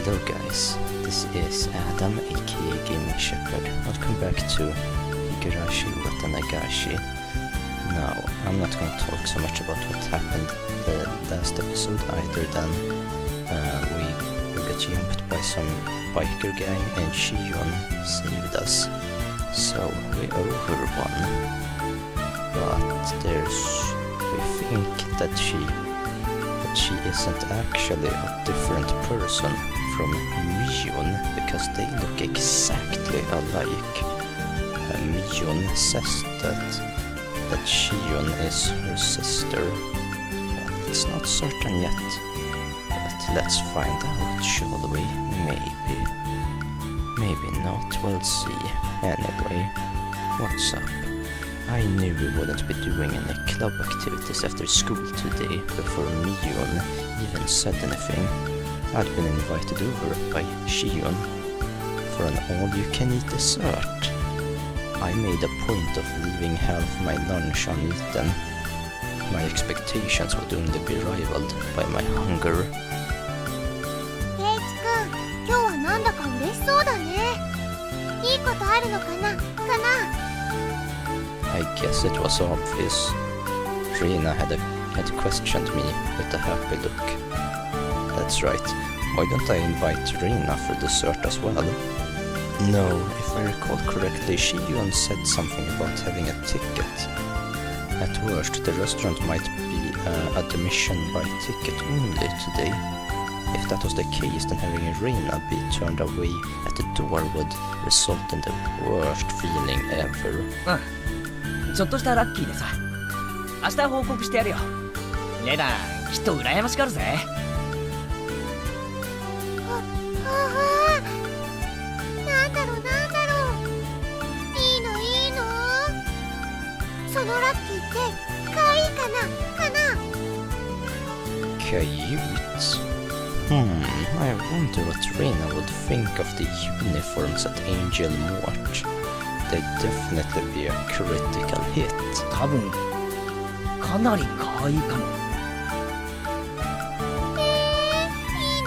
Hello guys, this is Adam aka Gaming Shepherd. Welcome back to Higurashi Watanagashi. Now, I'm not going to talk so much about what happened the last episode either than we got jumped by some biker gang and Shion saved us. So we owe her one. But we think that she isn't actually a different person from Mion, because they look exactly alike. Mion says that Shion is her sister, but it's not certain yet. But let's find out, shall we? Maybe not, we'll see. Anyway, what's up? I knew we wouldn't be doing any club activities after school today before Mion even said anything. I'd been invited over by Shion for an all-you-can-eat dessert. I made a point of leaving half my lunch uneaten. My expectations would only be rivaled by my hunger. Keiichi-kun, 今日はなんだか嬉しそうだね。いいことあるのかなI guess it was obvious. Rina had questioned me with a happy look. That's right. Why don't I invite Rina for dessert as well? No, if I recall correctly, Shion said something about having a ticket. At worst, the restaurant might be admission by ticket only today. If that was the case, then having Rina be turned away at the door would result in the worst feeling ever. ちょっとしたラッキーでさ、明日報告してやるよ。レナきっと羨ましがるぜ。なんだろう。いいの。そのラッキーって可愛いかなCute. I wonder what Rina would think of the uniforms at Angel Mort. They'd definitely be a critical hit. 多分かなり可愛いかも。いい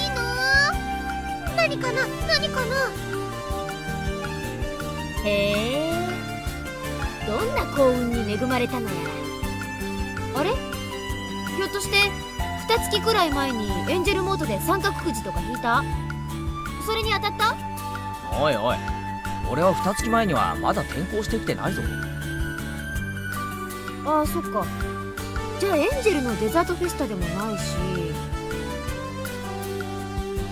の。何かなへえ、どんな幸運に恵まれたのやら。あれ、ひょっとして2月くらい前にエンジェルモートで三角くじとか引いた？それに当たった？おい俺は2月前にはまだ転校してきてないぞ。ああ、そっか。じゃあエンジェルのデザートフェスタでもないし。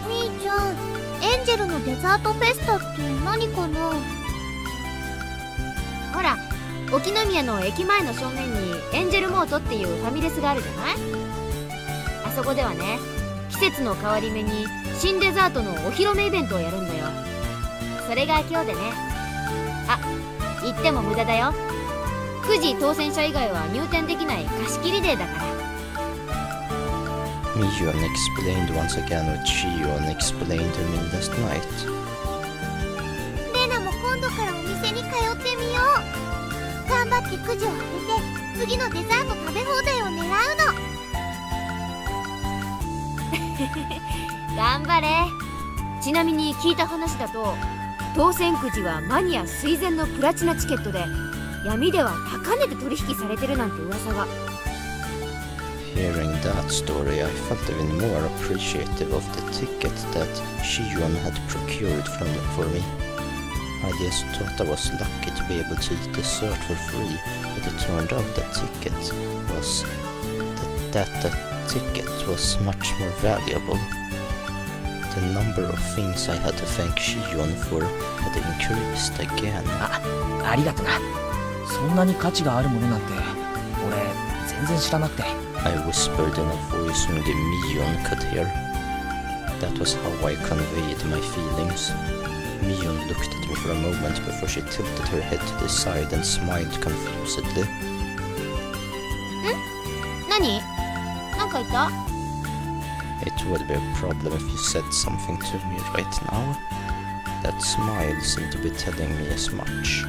みーちゃん、エンジェルのデザートフェスタって何かな？ほら、沖宮の駅前の正面にエンジェルモートっていうファミレスがあるじゃない？あそこではね、季節の変わり目に新デザートのお披露目イベントをやるんだよ。それが今日でね。あ、言っても無駄だよ。くじ当選者以外は入店できない貸し切りデーだから。Mion explained once again what Shion explained to me last night. レナも今度からお店に通ってみよう。頑張ってくじを当てて次のデザート食べ放題を狙うの。頑張れ。ちなみに聞いた話だと、当選くじはマニア垂涎のプラチナチケットで、闇では高値で取引されてるなんて噂が。Hearing that story, I felt even more appreciative of the ticket that Shion had procured for me. I just thought I was lucky to be able to eat dessert for free, but it turned out that the ticket was much more valuable. The number of things I had to thank Shion for had increased again. ありがとな。そんなに価値があるものなんて俺全然知らなくて。I whispered in a voice only Mion could hear. That was how I conveyed my feelings. Mion looked at me for a moment before she tilted her head to the side and smiled confusedly. 何？なんか言った？ It would be a problem if you said something to me right now. That smile seemed to be telling me as much.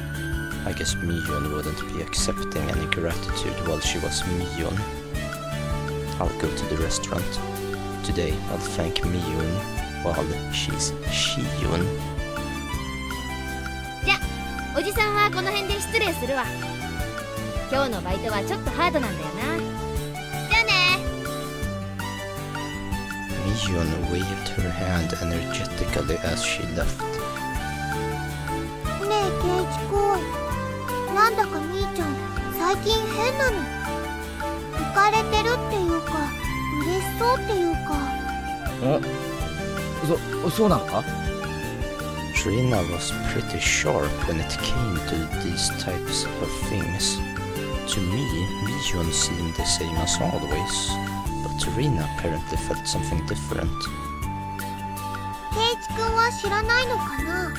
I guess Mion wouldn't be accepting any gratitude while she was Mion. I'll go to the restaurant. Today I'll thank Mion while she's Shiyun. じゃおじさんはこの辺で失礼するわ。今日のバイトはちょっとハードなんだよな。じゃあね。 Miyun waved her hand energetically as she left. ねえケイチくん、なんだかみーちゃん最近変なの。浮かれてるっていうか嬉しそうっていうか。そうなのか？ Trina was pretty sharp when it came to these types of things. To me, Miyun seemed the same as always, but Trina apparently felt something different. ケイチくんは知らないのかな。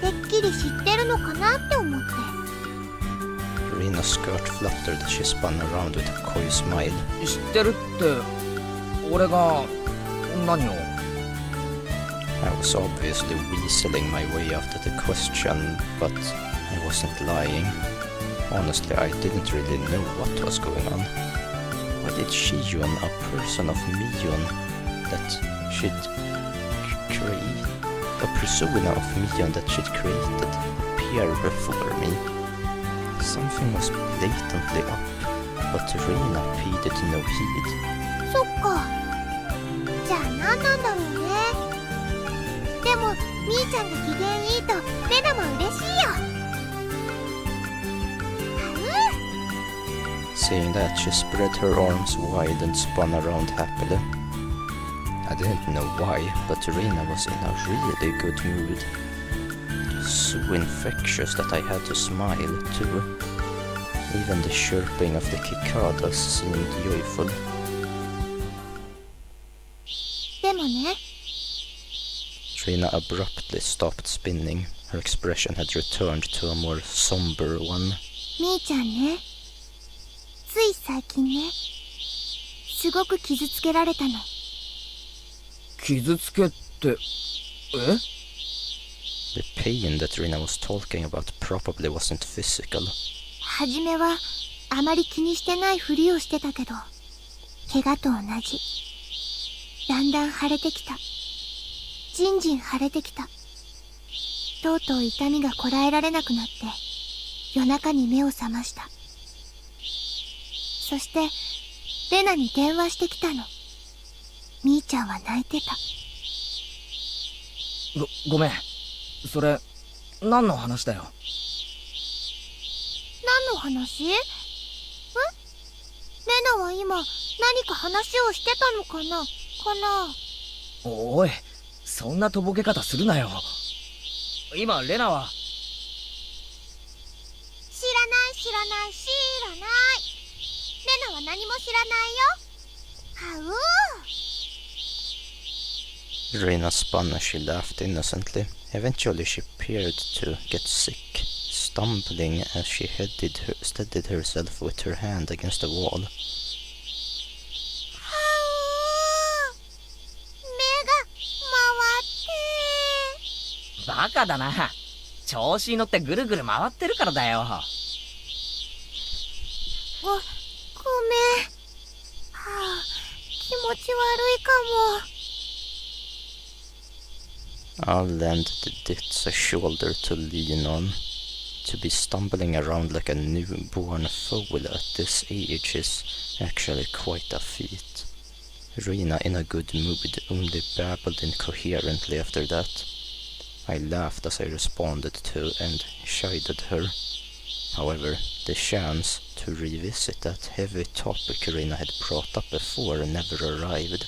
てっきり知ってるのかなって思って。 Trina's skirt fluttered as she spun around with a coy smile. 知ってるって俺が何を？ I was obviously weaseling my way out of the question, but I wasn't lying. Honestly, I didn't really know what was going on. Why did Shiyun, a person of Miyun, that she'd create a persona of Miyun that she'd created appear before me? Something was blatantly up, but Rina paid it no heed. そっか。じゃあ何なんだろうね。でもみーちゃんが機嫌いいとレナも嬉しいよ。 Saying that, she spread her arms wide and spun around happily. I didn't know why, but Rina was in a really good mood. So infectious that I had to smile too. Even the chirping of the cicadas seemed joyful. でもね。 Trina abruptly stopped spinning. Her expression had returned to a more somber one. みーちゃんね。つい最近ね。すごく傷つけられたの。傷つけって？え？ The pain that Rina was talking about probably wasn't physical. はじめはあまり気にしてないふりをしてたけど、怪我と同じ。だんだん腫れてきた。じんじん腫れてきた。とうとう痛みがこらえられなくなって、夜中に目を覚ました。そして、レナに電話してきたの。みーちゃんは泣いてた。ごめん。それ、何の話だよ。何の話？レナは今、何か話をしてたのかな？おい、そんなとぼけ方するなよ。今、レナは。知らない。レナは何も知らないよ。はうー。 Rina spun as she laughed innocently. Eventually she appeared to get sick, stumbling as she steadied herself with her hand against the wall. バカだな。調子に乗ってぐるぐる回ってるからだよ。ごめん。気持ち悪いかも。I'll lend the ditz a shoulder to lean on. To be stumbling around like a newborn foal at this age is actually quite a feat. Rina, in a good mood, only babbled incoherently after that. I laughed as I responded to and chided her. However, the chance to revisit that heavy topic Rina had brought up before never arrived.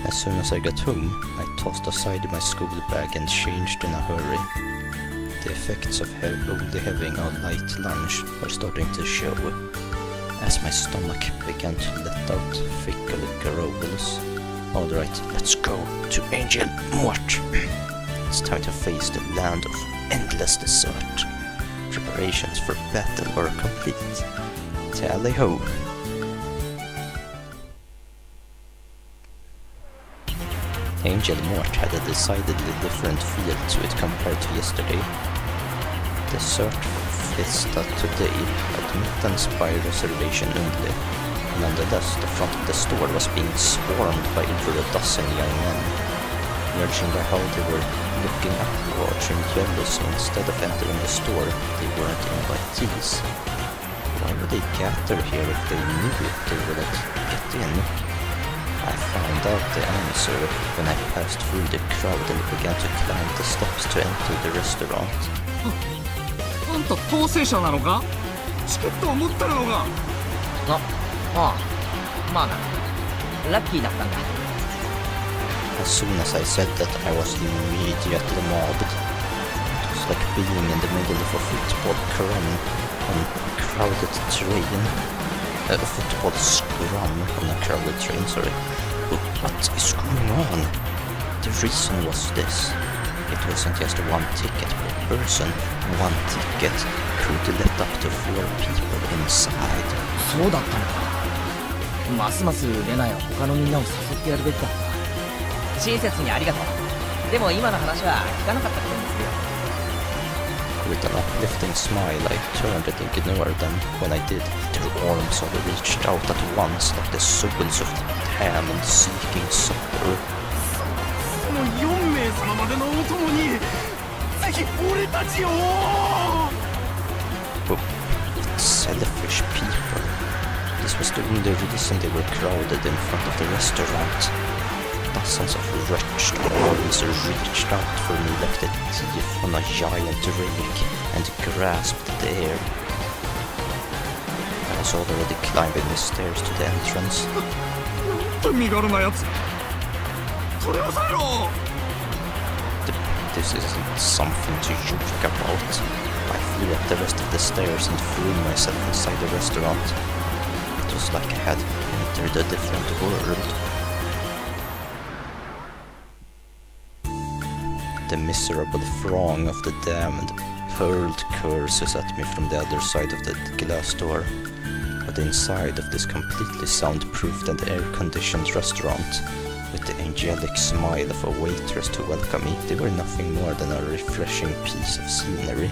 As soon as I got home, I tossed aside my school bag and changed in a hurry. The effects of only having a light lunch were starting to show, as my stomach began to let out fickle growls. Alright, let's go to Angel Mort. It's time to face the land of endless desert. Preparations for battle were complete. Tally ho! Angel Mort had a decidedly different feel to it compared to yesterday. The search Vista today admittance by reservation only. Nonetheless, the front of the store was being swarmed by over a dozen young men. Judging by how they were looking upwards and jealous instead of entering the store, they weren't invitees. Why would they gather here if they knew they wouldn't get in? I found out the answer when I passed through the crowd and began to climb the steps to enter the restaurant. あんた当選者なのか？チケットを持ってるのか？ああ、まあな。ラッキーだったんだ。As soon as I said that, I was immediately mobbed. It was like being in the middle of a football scrum on a crowded train. A football scrum on a crowded train, sorry. But what is going on? The reason was this. It wasn't just one ticket per person. One ticket could let up to 4 people inside. そうだったのか。ますますレナや他のみんなを誘ってやるべきだった。親切にありがとう。でも今の話は聞かなかったことにするよ。With an uplifting smile, I turned and ignored them. When I did, their arms all reached out at once like the souls of damned seeking supper. その4名様までのお供にぜひ俺たちを。 But selfish people. This was the only reason they were crowded in front of the restaurant. Dozens of wretched arms reached out for me like the teeth on a giant rake and grasped the air. I was already climbing the stairs to the entrance. なんて身軽なやつ。取り押さえろ。 This isn't something to joke about. I flew up the rest of the stairs and threw myself inside the restaurant. It was like I had entered a different world. The miserable throng of the damned hurled curses at me from the other side of the glass door. But inside of this completely soundproofed and air-conditioned restaurant, with the angelic smile of a waitress to welcome me, they were nothing more than a refreshing piece of scenery.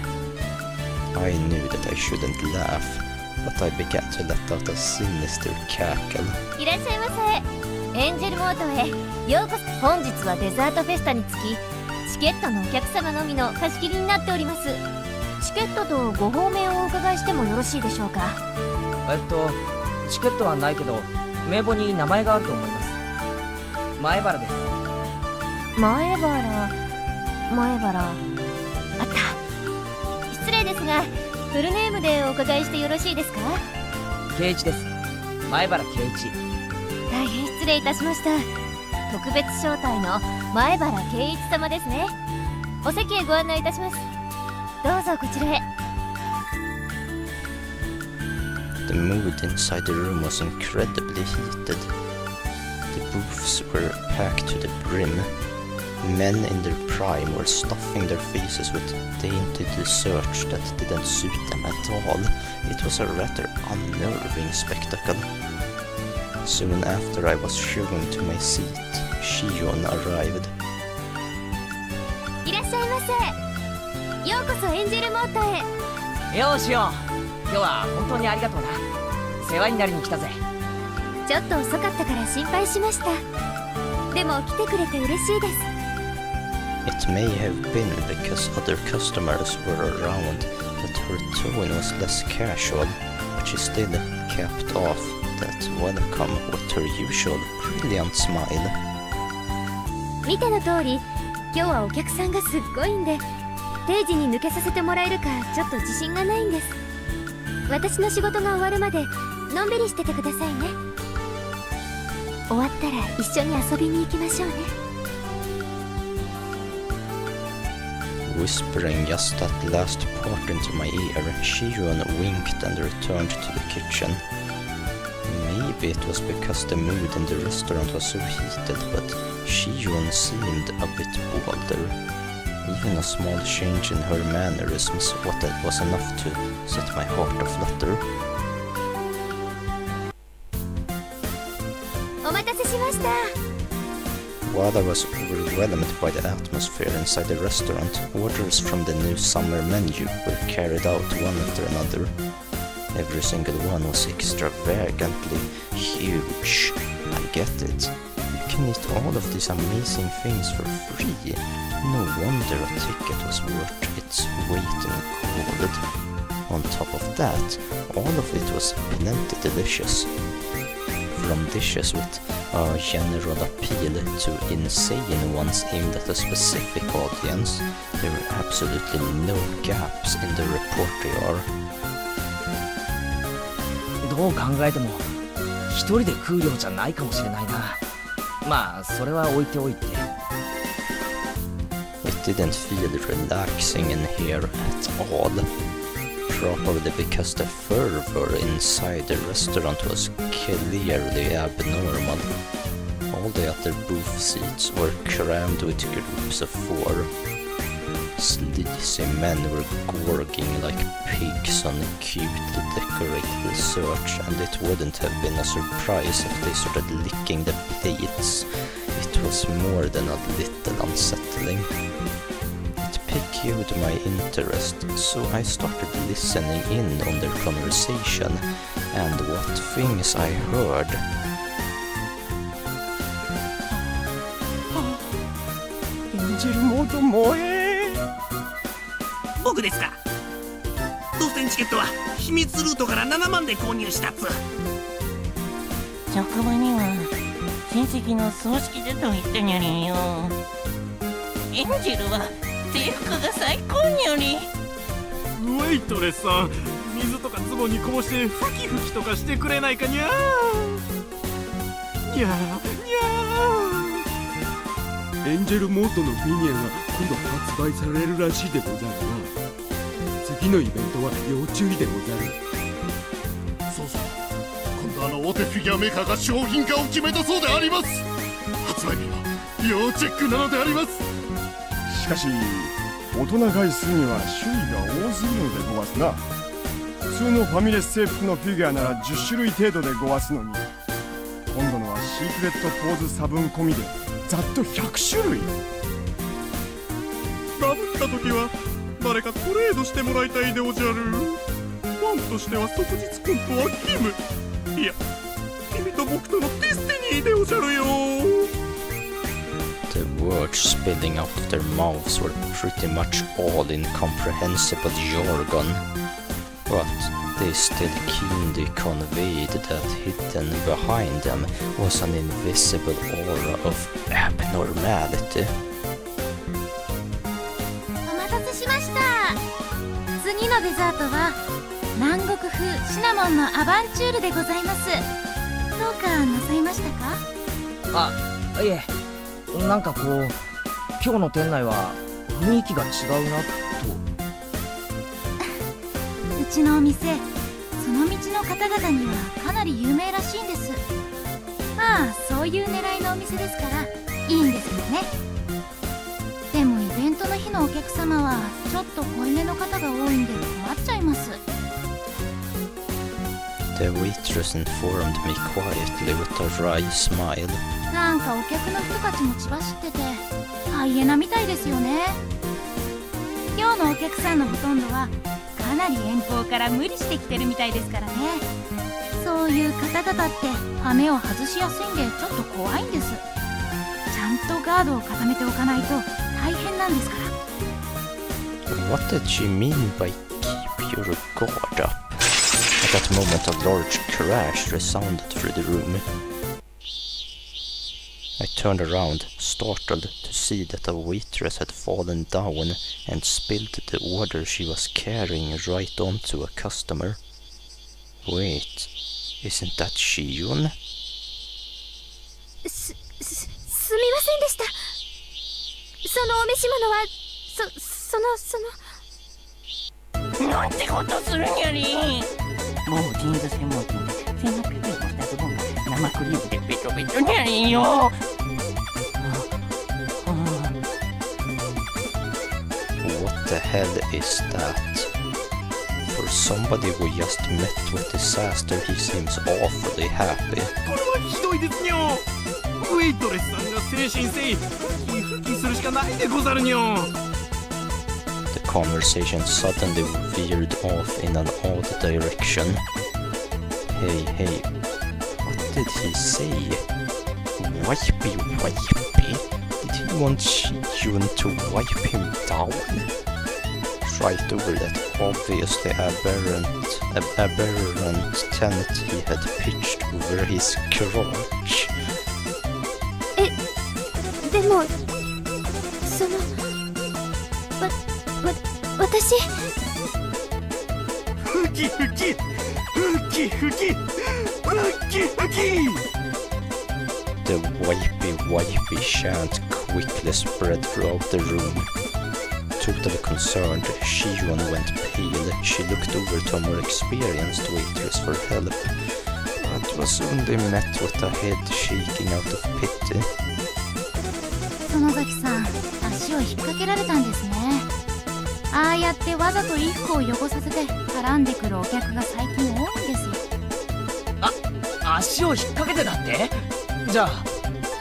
I knew that I shouldn't laugh, but I began to let out a sinister cackle. いらっしゃいませ。エンジェルモートへようこそ。本日はデザートフェスタにつきチケットのお客様のみの貸し切りになっております。チケットとご方面をお伺いしてもよろしいでしょうか？チケットはないけど名簿に名前があると思います。前原です。前原あった。失礼ですがフルネームでお伺いしてよろしいですか？圭一です。前原圭一。大変失礼いたしました。特別招待の前原圭一様ですね。お席へご案内いたします。どうぞこちらへ。 The mood inside the room was incredibly heated. The booths were packed to the brim. Men in their prime were stuffing their faces with dainty desserts that didn't suit them at all. It was a rather unnerving spectacle. Soon after I was shown to my seat, Shion arrived. いらっしゃいませ。ようこそエンジェルモートへ。よーしよ。今日は本当にありがとうな。世話になりに来たぜ。ちょっと遅かったから心配しました。でも来てくれて嬉しいです。 It may have been because other customers were around that her tone was less casual, but she still capped off that welcome with her usual brilliant smile. 見ての通り、今日はお客さんがすっごいんで、定時に抜けさせてもらえるかちょっと自信がないんです。私の仕事が終わるまでのんびりしててくださいね。終わったら一緒に遊びに行きましょうね。 Whispering just that last part into my ear, Shion winked and returned to the kitchen. Maybe it was because the mood in the restaurant was so heated, but Shion seemed a bit bolder. Even a small change in her mannerisms was enough to set my heart aflutter. お待たせしました。While I was overwhelmed by the atmosphere inside the restaurant, orders from the new summer menu were carried out one after another. Every single one was extravagantly huge. I get it. You can eat all of these amazing things for free. No wonder a ticket was worth its weight in gold. On top of that, all of it was plenty delicious. From dishes with a general appeal to insane ones aimed at a specific audience, there were absolutely no gaps in the repertoire. どう考えても一人で食う量じゃないかもしれないな。まあそれは置いておいて。 It didn't feel relaxing in here at all. Probably because the fervor inside the restaurant was clearly abnormal. All the other booth seats were crammed with groups of 4. Sleazy men were gorging like pigs on cutely decorated desserts, and it wouldn't have been a surprise if they started licking the plates. It was more than a little unsettling. It piqued my interest, so I started listening in on their conversation, and what things I heard. エンジェルモード萌え。僕ですか。当選チケットは秘密ルートから7万で購入したっつ。職場には親戚の葬式だと言ったにゃりよ。エンジェルは制服が最高にゃり。ウェイトレスさん、水とか壺にこぼしてフキフキとかしてくれないかにゃー。にゃーにゃー。エンジェルモードのフィギュアが今度発売されるらしいでござるな。次のイベントは要注意でござる。そうそう、今度大手フィギュアメーカーが商品化を決めたそうであります。発売日は要チェックなのであります。しかし大人買いするには種類が多すぎるのでごわすな。普通のファミレス制服のフィギュアなら10種類程度でごわすのに、今度のはシークレットポーズ差分込みでざっと100種類。ダブった時は誰かトレードしてもらいたいでおじゃる。ファンとしては即日コントは義務。いや、君と僕とのデスティニーでおじゃるよ。 The words spilling out of their mouths were pretty much all incomprehensible jargon, but they still keenly conveyed that hidden behind them was an invisible aura of abnormality. お待たせしました。次のデザートは南国風シナモンのアバンチュールでございます。どうかなさいましたか？あ、いえ、なんかこう今日の店内は雰囲気が違うなと。うちのお店、その道の方々にはかなり有名らしいんです。まあそういう狙いのお店ですからいいんですけどね。でもイベントの日のお客様はちょっと濃いめの方が多いんで困っちゃいます。 The waitress informed me quietly with a wry smile. なんかお客の人たちも血走っててハイエナみたいですよね。今日のお客さんのほとんどはかなり遠方から無理してきてるみたいですからね。そういう方々って羽目を外しやすいんでちょっと怖いんです。ちゃんとガードを固めておかないと大変なんですから。 What did she mean by keep your guard up? At that moment a large crash resounded through the room. I turned around, startled to see that a waitress had fallen down and spilled the order she was carrying right onto a customer. Wait, isn't that Shion? すみませんでした。そのお召し物はなんてことするにゃり。もうジーンズ専門店で1800円の2つ分が生クリームでベトベトにゃりよ。What the hell is that? For somebody who just met with disaster, he seems awfully happy. これはひどいですよ。ウェイトレスさんが精神誠意復帰するしかないでござるにょ。 The conversation suddenly veered off in an odd direction. Hey, what did he say? Wipey? Did he want Shiyun to wipe him down? Right over that obviously aberrant tent he had pitched over his crotch. でも私ふきふき。 The wipey chant quickly spread throughout the room. Totally concerned, Shiyun went pale. She looked over to a more experienced waitress for help, but was only met with a head shaking out of pity. 園崎さん、足を引っ掛けられたんですね。ああやってわざと衣服を汚させて絡んでくるお客が最近多いんですよ。足を引っ掛けてだって？じゃあ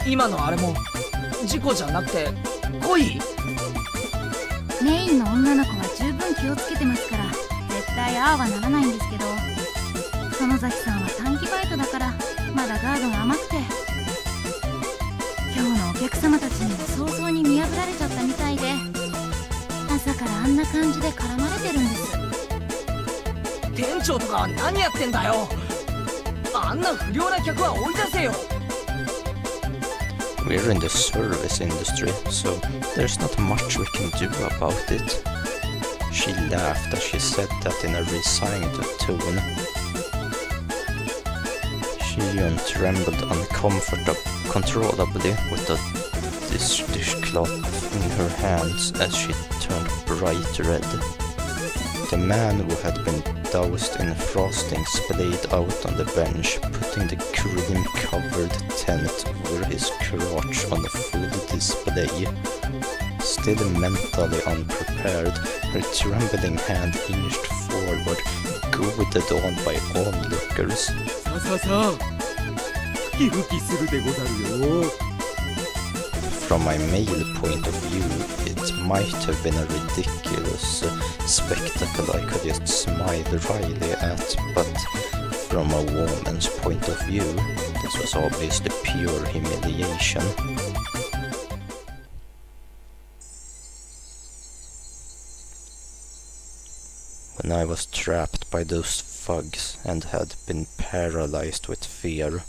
今のあれも事故じゃなくて恋？メインの女の子は十分気をつけてますから絶対ああはならないんですけど、園崎さんは短期バイトだからまだガードが甘くて、今日のお客様たちにも早々に見破られちゃったみたいで、朝からあんな感じで絡まれてるんです。店長とか何やってんだよ。あんな不良な客は追い出せよ。 We're in the service industry, so there's not much we can do about it. She laughed as she said that in a resigned tone. Shiyun trembled uncontrollably with the dishcloth in her hands as she turned bright red. The man who had been doused in frosting splayed out on the bench, putting the cream-covered tent over his crotch on a full display. Still mentally unprepared, her trembling hand inched forward, goaded on by onlookers. さあさあ、ふきふきするでござるよ。 From my male point of view, it might have been a ridiculous spectacle I could just smile wryly at, but from a woman's point of view, this was obviously pure humiliation. When I was trapped by those thugs and had been paralyzed with fear,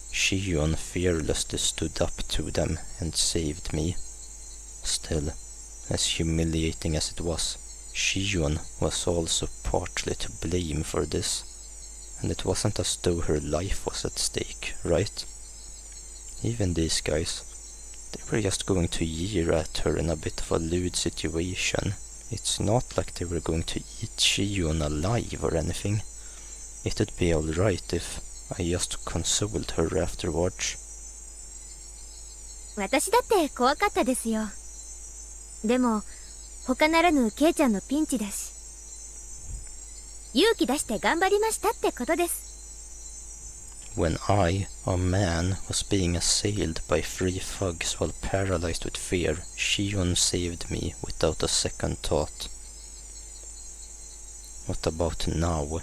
Shiyun fearlessly stood up to them and saved me. Still, as humiliating as it was, Shiyun was also partly to blame for this, and it wasn't as though her life was at stake, right? Even these guys, they were just going to jeer at her in a bit of a lewd situation. It's not like they were going to eat Shiyun alive or anything. It'd be alright if I just consoled her afterwards. 私だって怖かったですよ。でも他ならぬケイちゃんのピンチだし、勇気出して頑張りましたってことです。 When I, a man, was being assailed by 3 thugs while paralyzed with fear, Shiyun saved me without a second thought. What about now?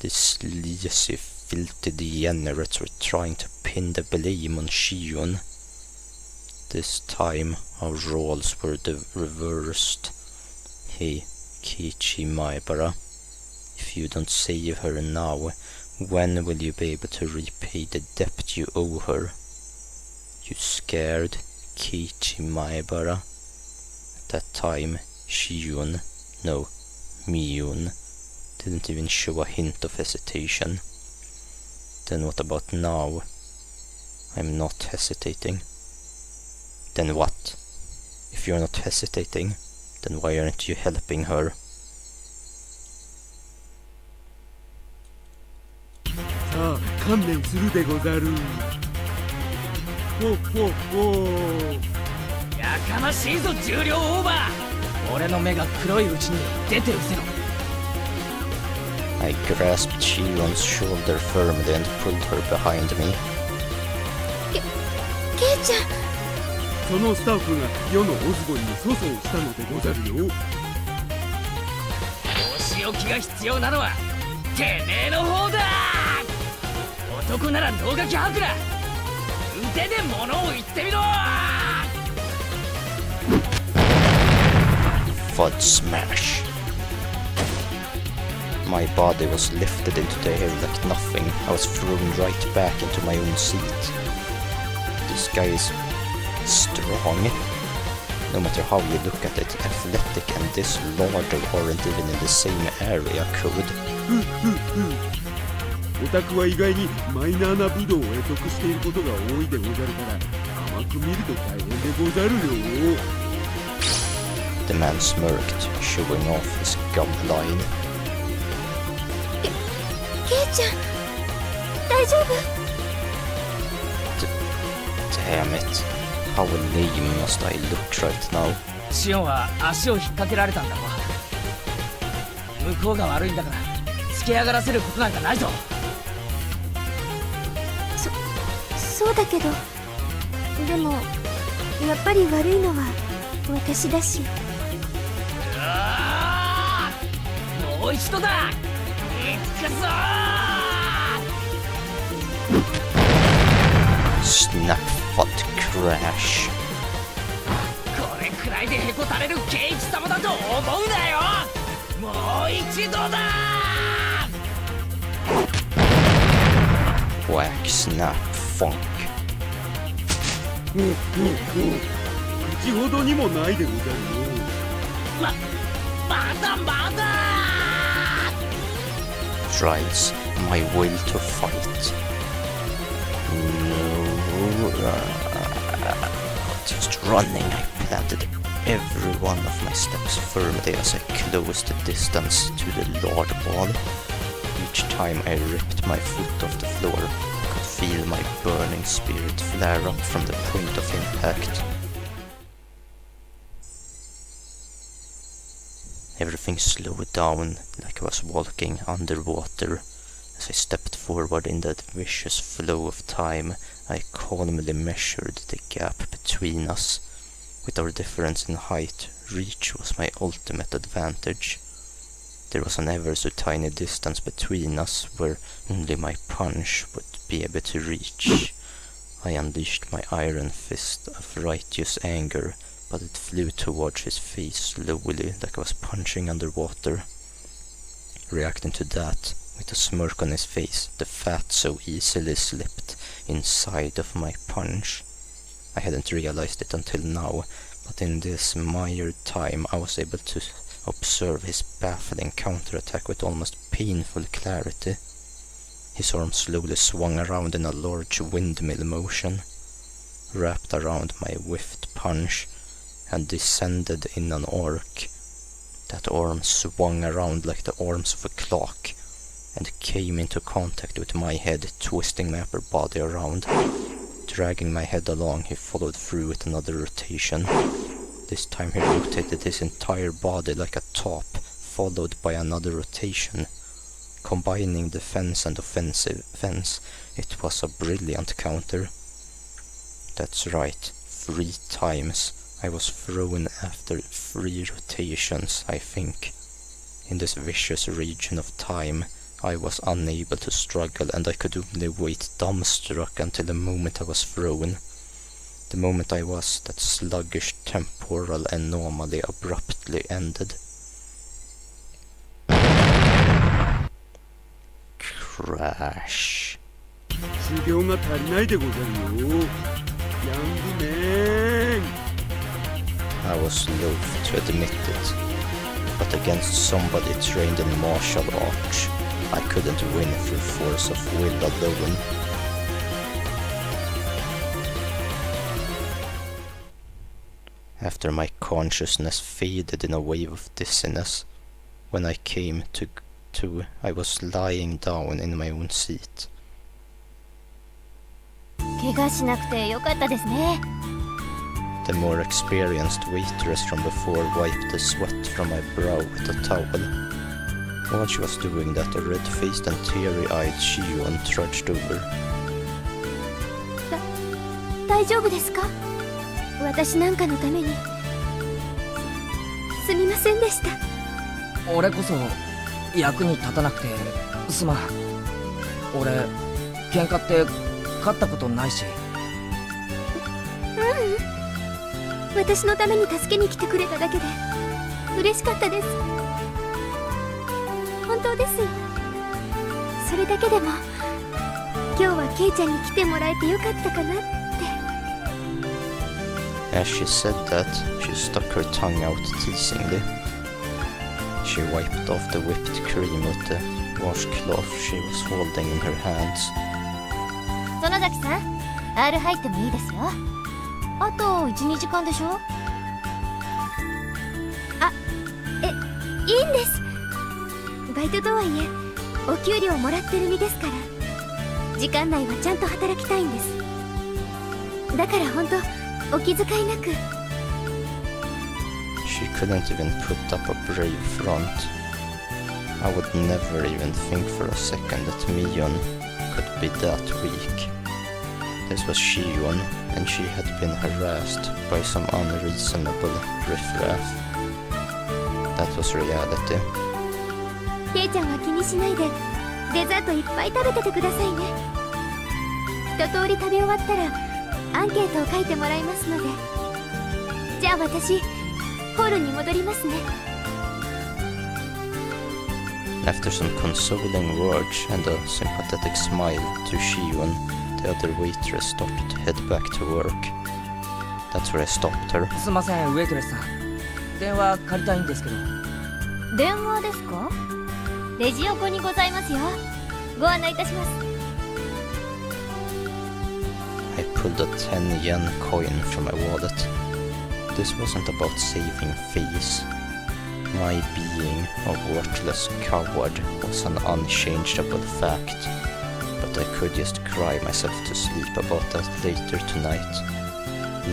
These sleazy, filthy degenerates were trying to pin the blame on Shiyun. This time our roles were reversed. Hey, Kichi Maibara, if you don't save her now, when will you be able to repay the debt you owe her? You scared, Kichi Maibara? At that time, Shiyun, no, Miyun, didn't even show a hint of hesitation. Then what about now? I'm not hesitating. Then what? If you're not hesitating, then why aren't you helping her? さあ、観念するでござる。ほほほ。やかましいぞ重量オーバー。俺の目が黒いうちに出てみせろ。 I grasped Shiyun's shoulder firmly and pulled her behind me. ケイちゃん。そのスタッフが世のオズボンに粗相したのでござるよ。お仕置きが必要なのはてめえの方だ。男なら能書き吐くな。腕で物を言ってみろ。Fud smash. My body was lifted into the air like nothing. I was thrown right back into my own seat. This guy is strong. No matter how you look at it, athletic and this larger aren't even in the same area code. オタクは意外にマイナーな武道を得得していることが多いでござるから甘く見ると大変でござるよ。 The man smirked, showing off his gum line. ケイちゃん、大丈夫？ Damn it. How lame must I look right now? シオンは足を引っ掛けられたんだろう。向こうが悪いんだからつけ上がらせることなんかないぞ。そうだけど、でもやっぱり悪いのは私だし。もう一度だ。行くぞ。Snap foot crash. これくらいでへこたれるケイチ様だと思うなよ。もう一度だ。Whack, snap, funk. 口ほどにもないでござるよ。まだまだ。Tries my will to fight. No. Just running, I planted every one of my steps firmly as I closed the distance to the Lord Ball. Each time I ripped my foot off the floor, I could feel my burning spirit flare up from the point of impact. Everything slowed down like I was walking underwater. As I stepped forward in that vicious flow of time, I calmly measured the gap between us. With our difference in height, reach was my ultimate advantage. There was an ever so tiny distance between us where only my punch would be able to reach. I unleashed my iron fist of righteous anger, but it flew towards his face slowly like I was punching underwater. Reacting to that, with a smirk on his face, the fat so easily slipped inside of my punch. I hadn't realized it until now, but in this mired time I was able to observe his baffling counterattack with almost painful clarity. His arm slowly swung around in a large windmill motion, wrapped around my whiffed punch, and descended in an arc. That arm swung around like the arms of a clock, and came into contact with my head, twisting my upper body around. Dragging my head along, he followed through with another rotation. This time he rotated his entire body like a top, followed by another rotation. Combining defense and offensive fence, it was a brilliant counter. That's right, 3 times. I was thrown after 3 rotations, I think. In this vicious region of time, I was unable to struggle, and I could only wait dumbstruck until the moment I was thrown. The moment that sluggish temporal anomaly abruptly ended. Crash. 修行が足りないでござるよ。ヤングメン。 I was loath to admit it, but against somebody trained in martial arts, I couldn't win through force of will alone. After my consciousness faded in a wave of dizziness, when I came to, I was lying down in my own seat. 怪我しなくてよかったですね。 The more experienced waitress from before wiped the sweat from my brow with a towel. While she was doing that, a red-faced and teary-eyed Shion trudged over. 大丈夫ですか？私なんかのためにすみませんでした。俺こそ役に立たなくてすまん。俺喧嘩って勝ったことないし。私のために助けに来てくれただけで嬉しかったです。本当ですよ。それだけでも今日はケイちゃんに来てもらえてよかったかなって。 As she said that, she stuck her tongue out teasingly. She wiped off the whipped cream with the washcloth she was holding in her hands. 園崎さん、R 入ってもいいですよ。あと 1,2 時間でしょ。いいんです。バイトとはいえお給料もらってる身ですから、時間内はちゃんと働きたいんです。だから本当お気遣いなく。 She couldn't even put up a brave front. I would never even think for a second that Mion could be that weak. This was Shion, and she had been harassed by some unreasonable riffraff. That was reality. ケイちゃんは気にしないでデザートいっぱい食べててくださいね。一通り食べ終わったらアンケートを書いてもらいますので。じゃあ私ホールに戻りますね。 After some consoling words and a sympathetic smile to Shion, the other waitress started to head back to work. That's where I stopped her. すんません、ウェイトレスさん。電話借りたいんですけど。電話ですか？レジ横にございますよ。ご案内いたします。 I pulled a 10 yen coin from my wallet. This wasn't about saving face. My being a worthless coward was an unchangeable fact, but I could just cry myself to sleep about that later tonight.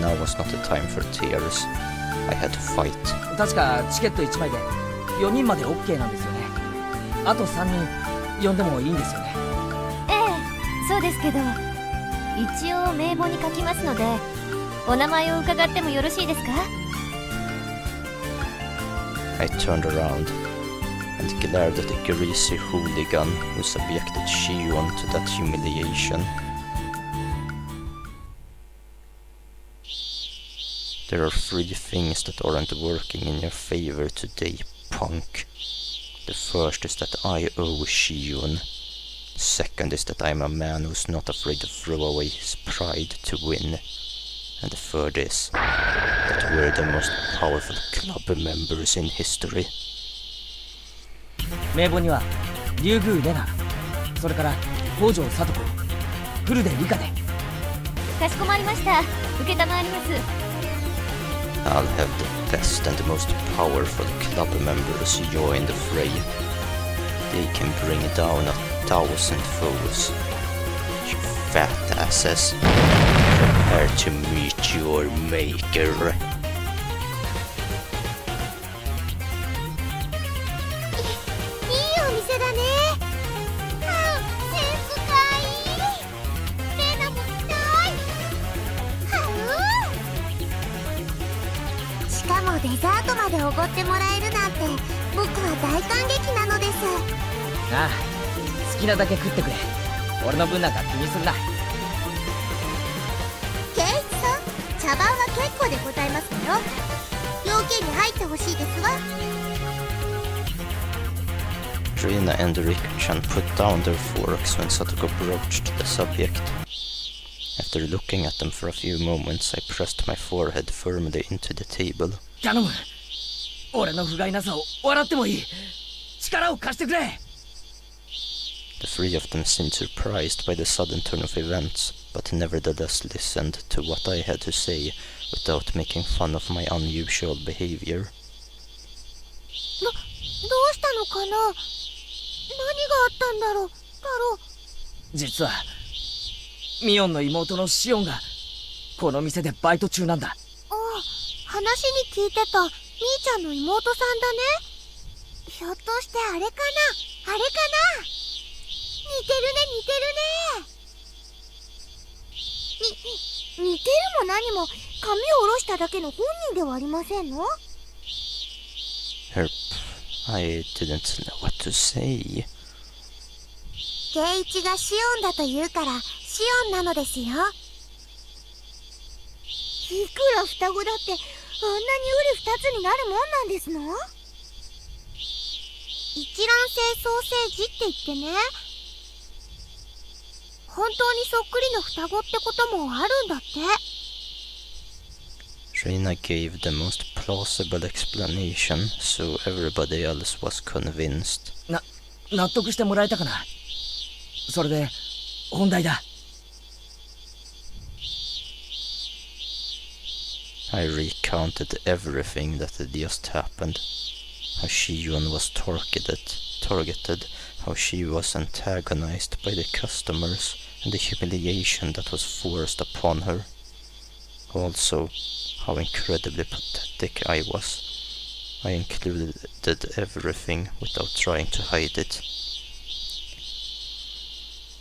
Now was not the time for tears. I had to fight. 確かチケット1枚で4人まで OK なんですよね。あと3人呼んでもいいんですよね。ええ、そうですけど、一応名簿に書きますので、お名前を伺ってもよろしいですか？ I turned around and glared at the greasy hooligan who subjected Shion to that humiliation. There are 3 things that aren't working in your favor today, punk. The first is that I owe Shion. The second is that I'm a man who's not afraid to throw away his pride to win. And the third is that we're the most powerful club members in history. 名簿には竜宮レナ、それから北条聡子、古出理香で。かしこまりました。承ります。 I'll have the best and the most powerful club members join the fray. They can bring down 1,000 foes. You fat asses. Prepare to meet your maker. いいお店だね。制服かいい。レナも来たい。しかもデザートまでおごってもらえるなんて僕は大感激なのです。ああ、好きなだけ食ってくれ。俺の分なんか気にするな。ケイチさん、茶番は結構でございますよ。要件に入ってほしいですわ。 Rina and Rika-chan put down their forks when Satoko broached the subject. After looking at them for a few moments, I pressed my forehead firmly into the table. 頼む。俺の不甲斐なさを笑ってもいい。力を貸してくれ。 The 3 of them seemed surprised by the sudden turn of events, but nevertheless listened to what I had to say without making fun of my unusual behavior. どうしたのかな。何があったんだろう、太郎。実はミオンの妹のシオンがこの店でバイト中なんだ。ああ、話に聞いてたみーちゃんの妹さんだね。ひょっとしてあれかな、あれかな。似てるね似てるね。似てるも何も髪を下ろしただけの本人ではありませんの？ Herp, I didn't know what to say. 圭一がシオンだと言うからシオンなのですよ。いくら双子だってあんなに瓜二つになるもんなんですの？一卵性双生児って言ってね、本当にそっくりの双子ってこともあるんだって。Reina gave the most plausible explanation, so everybody else was convinced. 納得してもらえたかな。それで本題だ。I recounted everything that had just happened. How Shiyun was targeted, how she was antagonized by the customers, and the humiliation that was forced upon her. Also, how incredibly pathetic I was. I included everything without trying to hide it.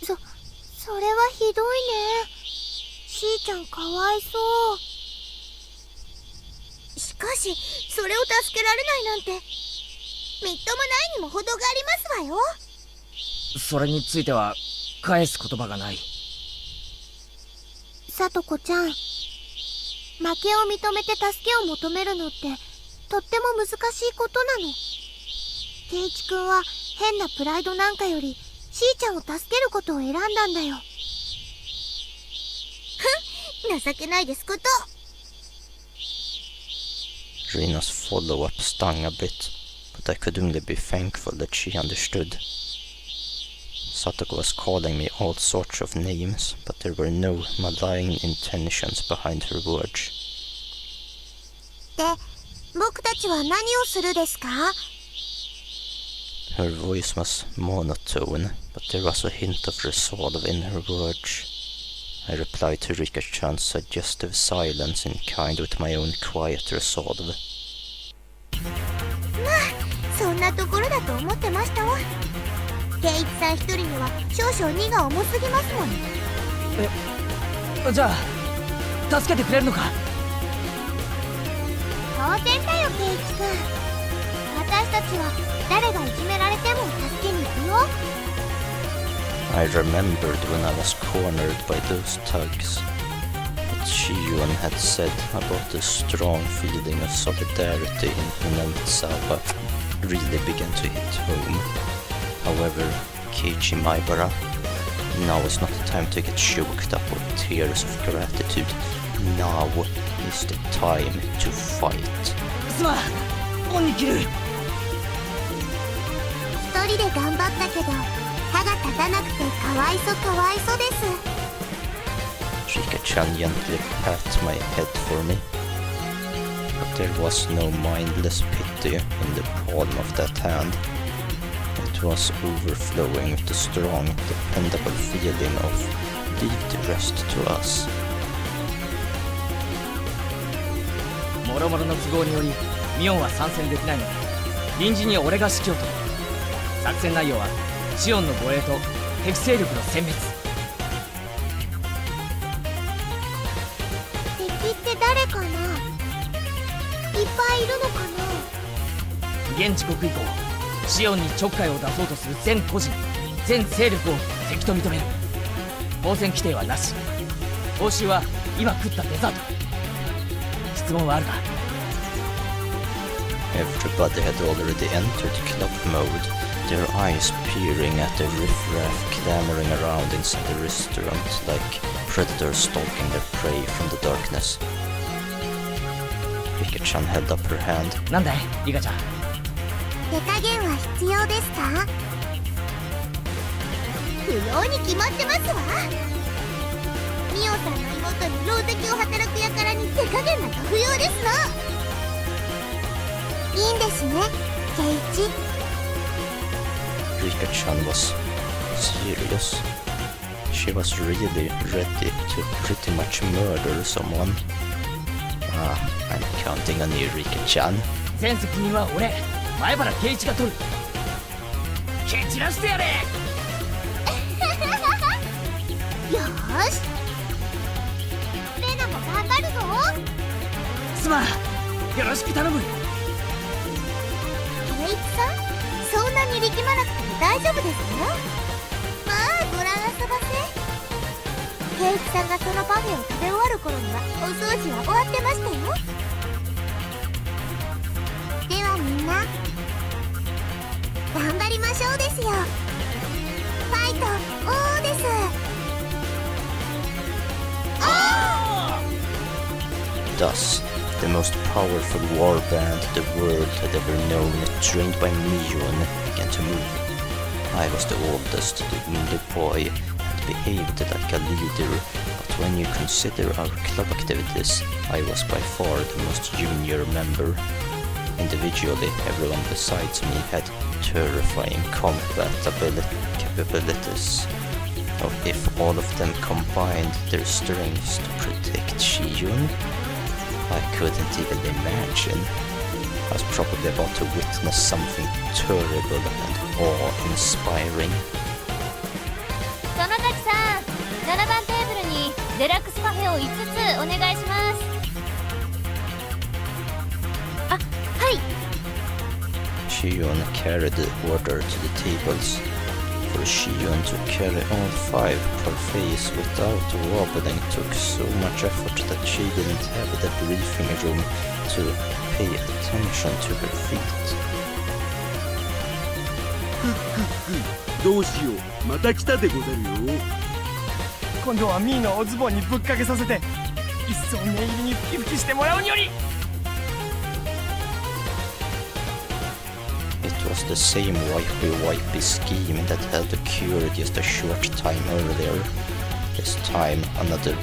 それはひどいね。しーちゃんかわいそう。しかしそれを助けられないなんてみっともないにも程がありますわよ。それについては返す言葉がない。さとこちゃん、負けを認めて助けを求めるのってとっても難しいことなの。圭一くんは変なプライドなんかよりしーちゃんを助けることを選んだんだよ。情けないですこと。Rina's follow-up stung a bit, but I could only be thankful that she understood. Satoko was calling me all sorts of names, but there were no malign intentions behind her words. で、僕たちは何をするですか？ Her voice was monotone, but there was a hint of resolve in her words. I replied to Rika-chan's suggestive silence in kind with my own quiet resolve. まあ、そんなところだと思ってましたわ。圭一さん一人には少々荷が重すぎますもん。じゃあ助けてくれるのか？当然だよ、圭一くん。私たちは誰がいじめられても助けに行くよ。I remembered when I was cornered by those thugs what Shiyuan had said about the strong feeling of solidarity in Hunamizawa really began to hit home. However, Keiichi Maibara, now is not the time to get choked up with tears of gratitude. Now is the time to fight. すまん、恩に切る。一人で頑張ったけど歯が立たなくてかわいそうです。 Rika-chan gently pat my head for me, but there was no mindless pity in the palm of that hand. It was overflowing with a strong, dependable feeling of deep trust to us. もろもろの都合によりミオンは参戦できないので臨時に俺が指揮を執る。作戦内容はシオンの護衛と敵勢力の殲滅。敵って誰かな？いっぱいいるのかな？現時刻以降シオンにちょっかいを出そうとする全個人全勢力を敵と認める。当選規定はなし。報酬は今食ったデザート。質問はあるか？ Everybody had already entered club mode, their eyes peering at the riffraff clamoring around inside the restaurant like predators stalking their prey from the darkness. Rika-chan held up her hand. なんだい、リカちゃん。手加減は必要ですか？不要に決まってますわ。ミオさんの妹に老敵を働く輩に手加減なんか不要ですの。いいんですね、圭一。Rika-chan was serious. She was really ready to pretty much murder someone. I'm counting on you, Rika-chan. 全責任は俺、前原圭一が取る。蹴散らしてやれ。よーし。レ妻、よろしく頼む。圭一さん、そんなに力まなくても大丈夫ですよ。まあご覧あそばせ。圭一さんがそのパフェを食べ終わる頃にはお掃除は終わってましたよ。ではみんな頑張りましょうですよ。ファイトオーです。Thus, the most powerful war band the world had ever known, trained by Mion, began to move. I was the oldest, the only boy, and behaved like a leader, but when you consider our club activities, I was by far the most junior member. Individually, everyone besides me had terrifying combat capabilities. Or if all of them combined their strengths to protect Shiyun, I couldn't even imagine. I was probably about to witness something terrible and awe-inspiring. 園崎さん、7番テーブルにデラックスパフェを5つお願いします。あ、はい。Shiyun carried the order to the tables. For Shiyun to carry all 5 parfaits without wobbling took so much effort that she didn't have the briefing room to pay attention to her feet. どうしよう、また来たでござるよ。今度はミーのおズボンにぶっかけさせて一層念入りに吹き吹きしてもらうにより。It was the same wipey scheme that had occurred just a short time earlier. This time, another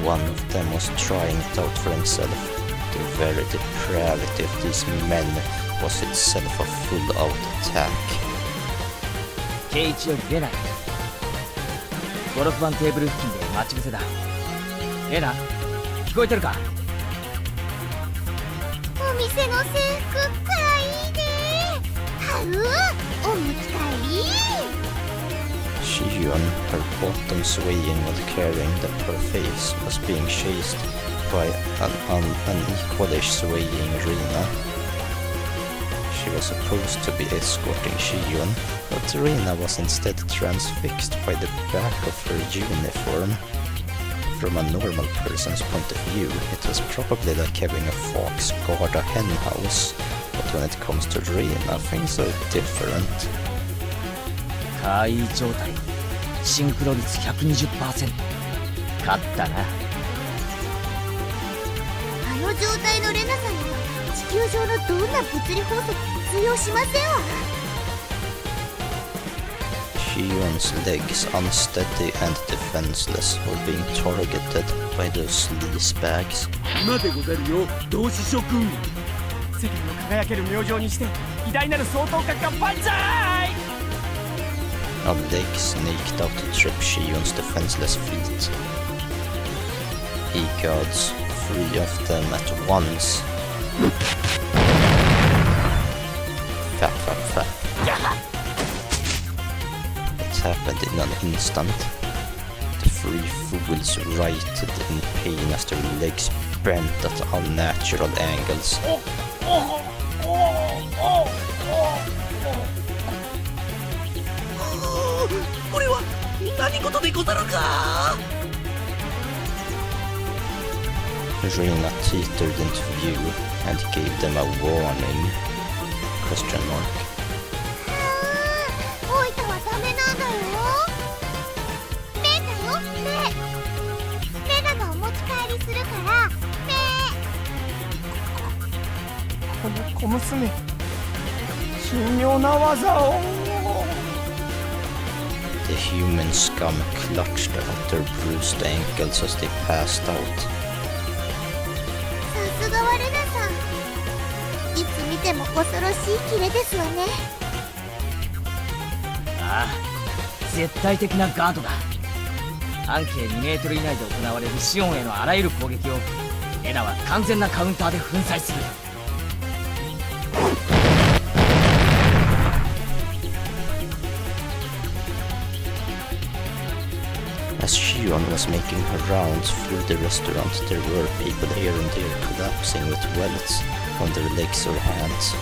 one of them was trying it out for himself. The very depravity of these men was itself a full-out attack. 圭一よりレナへ。5、6番テーブル付近で待ち伏せだ。レナ、聞こえてるか？お店の制服かわいいね。はう、お持ち帰り。Shiyun, her bottom swaying while carrying the parfaits, was being chased by an unequally swaying Rina. She was supposed to be escorting Shiyun, but Rina was instead transfixed by the back of her uniform. From a normal person's point of view, it was probably like having a fox guard a hen house, but when it comes to Rina, things are different. 怪異状態、シンクロ率 120%。 勝ったな。あの状態のレナさんには地球上のどんな物理法則も通用しませんわ。Shiyun's legs, unsteady and defenseless, were being targeted by those sleazebags. 今でござるよ、同志諸君。世界の輝ける明星にして偉大なる総統閣下万歳。A leg snaked out to trip Shiyun's defenseless feet. He guards 3 of them at once. Fap. It happened in an instant. The 3 fools writhed in pain as their legs bent at unnatural angles. これは何事でござるか。 Rina teetered into view and gave them a warning. Question mark. おいたはダメなんだよ。メだよ、メ。レナがお持ち帰りするからメ。この小娘、神妙な技を。The human scum clutched at their bruised ankles as they passed out. さすがはレナさん。いつ見ても恐ろしいキレですわね。ああ、絶対的なガードだ。半径2メートル以内で行われるシオンへのあらゆる攻撃をレナは完全なカウンターで粉砕する。As Shion was making her rounds through the restaurant, there were people here and there collapsing with welts on their legs or hands.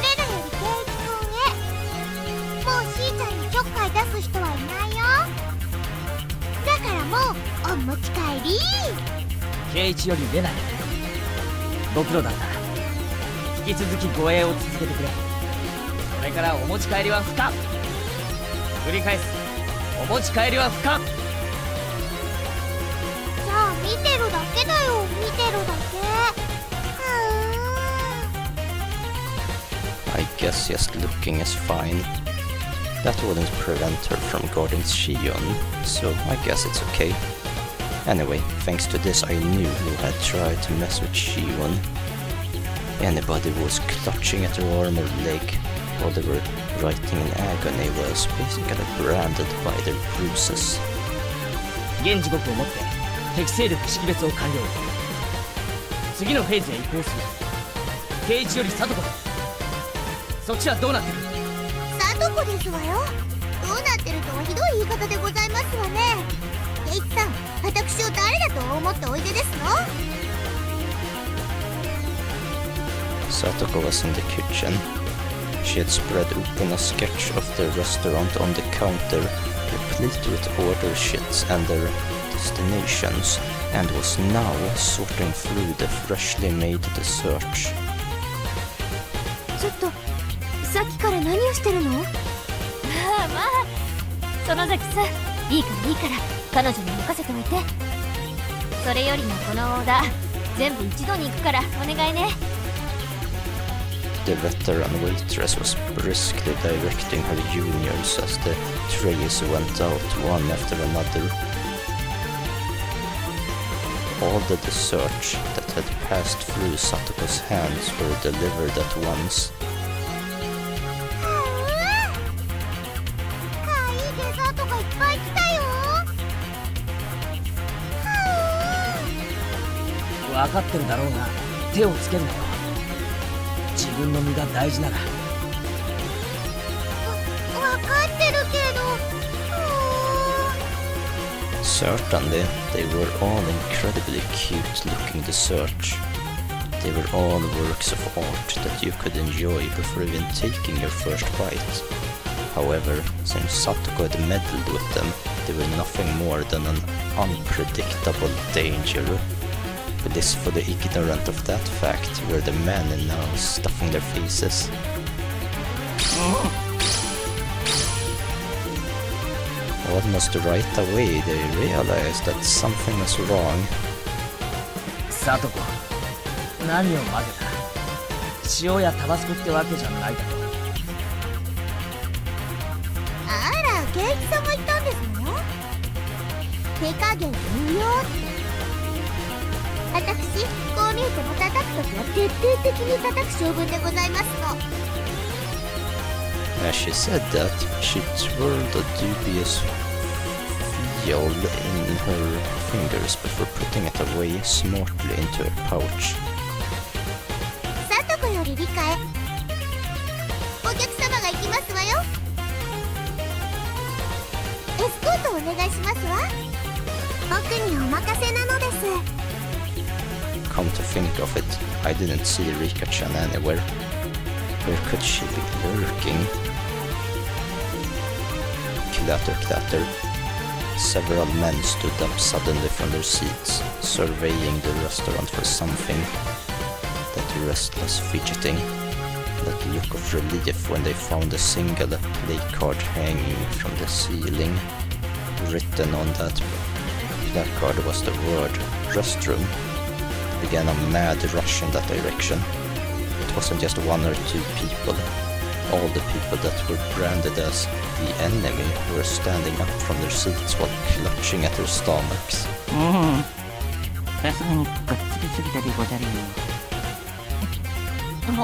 レナよりケイチ君へ。もうしーちゃんにちょっかい出す人はいないよ。だからもうお持ち帰り。圭一よりレナへ。ご苦労だった。引き続き護衛を続けてくれ。これからお持ち帰りは不可。繰り返す、お持ち帰りは不可。じゃあ見てるだけだよ、見てるだけ。I guess just looking is fine. That wouldn't prevent her from guarding Shion, so I guess it's okay. Anyway, thanks to this I knew who had tried to mess with Shion. Anybody who was clutching at her arm or leg while they were writing in agony was basically branded by their bruises. 現時刻をもって敵勢力識別を完了。次のフェーズへ移行する。圭一より聡子だ。そっちはどうなってる？さとこですわよ。どうなってるとはひどい言い方でございますわね。ケイチさん、私を誰だと思っておいでですのSatoko was in the kitchen. She had spread open a sketch of the restaurant on the counter, replete with order sheets and their destinations, and was now sorting through the freshly made dessert. ちょっとさっきから何をしてるの？まあまあ、園崎さん、いいからいいから彼女に任せておいて。それよりもこのオーダー全部一度に行くからお願いね。The veteran waitress was briskly directing her juniors as the trays went out one after another. All the desserts that had passed through Satoko's hands were delivered at once. かわいいデザートがいっぱい来たよ。分かってるだろうが、手をつけるなよ。自分の身が大事なら。わかってるけど。Certainly, they were all incredibly cute-looking desserts. They were all works of art that you could enjoy before even taking your first bite. However, since Satoko had meddled with them, they were nothing more than an unpredictable danger. Blissfully ignorant of that fact were the men now stuffing their faces. Almost right away they realized that something was wrong. サトコ、何を混ぜた？塩やタバスコってわけじゃないだろう。あら、ケイチさんが言ったんですのよ。手加減無用って。私、こう見えても叩くときは徹底的に叩く性分でございますの。As she said that, she twirled a dubious vial in her fingers before putting it away smartly into her pouch. さとこより理解。お客様が行きますわよ。エスコートお願いしますわ。僕にお任せなのです。Come to think of it, I didn't see Rika-chan anywhere. Where could she be lurking? Clatter, clatter. Several men stood up suddenly from their seats, surveying the restaurant for something. That restless fidgeting, that look of relief when they found a single placard hanging from the ceiling. Written on that placard was the word restroom. They began a mad rush in that direction. It wasn't just one or two people. All the people that were branded as the enemy were standing up from their seats while clutching at their stomachs. さすがにがっつりすぎたでござるよ。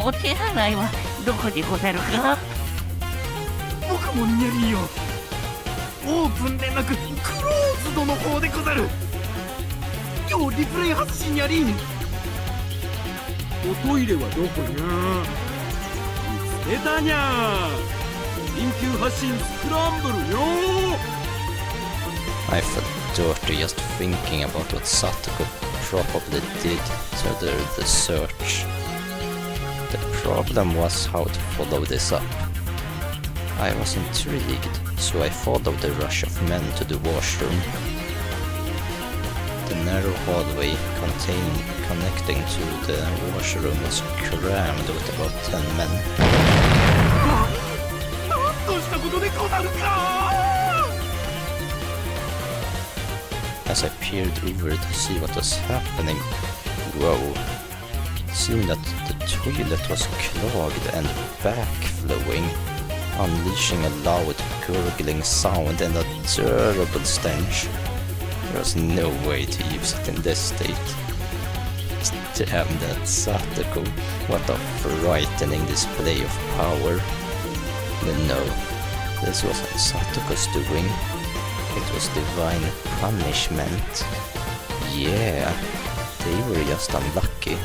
お手洗いはどこでござるか？僕もニャリーよ。オープンでなくクローズドの方でござる。今日リプレイ外しニャリー。おトイレはどこにゃ？見つけたにゃ。緊急発進スクランブルよ I felt dirty just thinking about what Satoko probably did to the search. The problem was how to follow this up. I was intrigued, so I followed the rush of men to the washroom. The narrow hallway connecting to the washroom was crammed with about 10 men. なんとしたことでござるか As I peered over to see what was happening, whoa, it seemed that the toilet was clogged and backflowing, unleashing a loud gurgling sound and a terrible stench. There was no way to use it in this state. Damn that Satoko, what a frightening display of power. But no, this wasn't Satoko's doing. It was divine punishment. Yeah, they were just unlucky.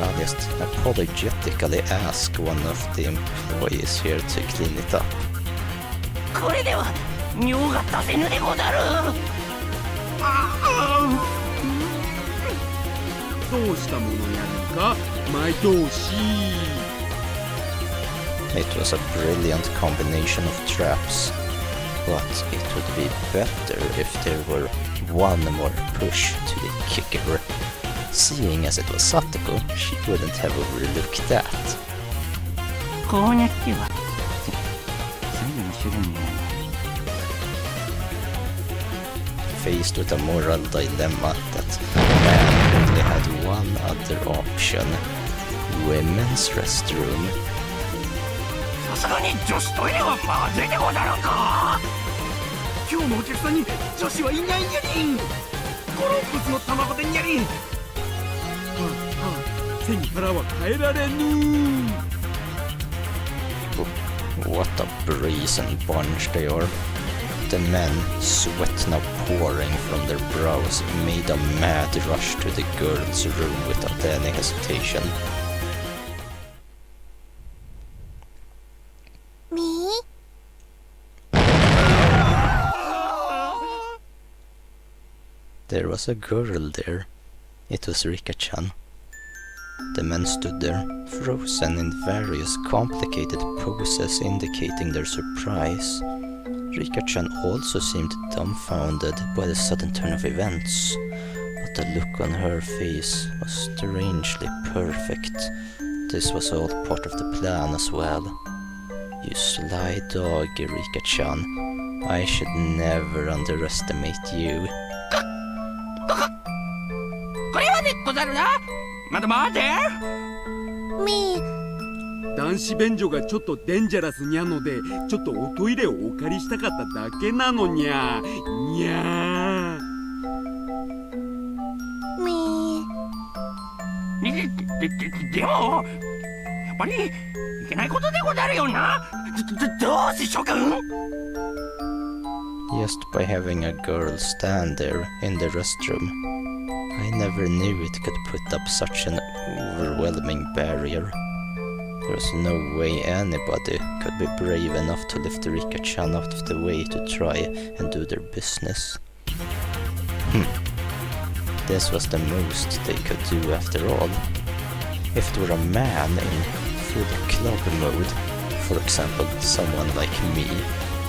I'll just apologetically ask one of the employees here to clean it up. これでは尿が出せぬでござる。どうしたものやるか毎通し It was a brilliant combination of traps, but it would be better if there were one more push to the kicker. Seeing as it was Satoko, she wouldn't have overlooked that. こうなっては最後の手段に Faced with a moral dilemma that man only had one other option: women's restroom. さすがに女子トイレはまずいでござるか今日のお客さんに女子はいないにゃりんコロンブスの卵でにゃりんはあはあ背に腹は変えられぬ What a brazen bunch they are. The men, sweat now pouring from their brows, made a mad rush to the girls' room without any hesitation. Me? There was a girl there. It was Rika-chan. The men stood there, frozen in various complicated poses indicating their surprise. Rika-chan also seemed dumbfounded by the sudden turn of events, but the look on her face was strangely perfect. This was all part of the plan as well. You sly dog, Rika-chan. I should never underestimate you. これはでござるなまだ待て Me? 男子便所がちょっとデンジャラスにゃのでちょっとおトイレをお借りしたかっただけなのにゃにゃ Me? でもやっぱりいけないことでござるよなどうし諸君 Just by having a girl stand there in the restroom, I never knew it could put up such an overwhelming barrier. There was no way anybody could be brave enough to lift Rika-chan out of the way to try and do their business. This was the most they could do after all. If it were a man in full club mode, for example someone like me,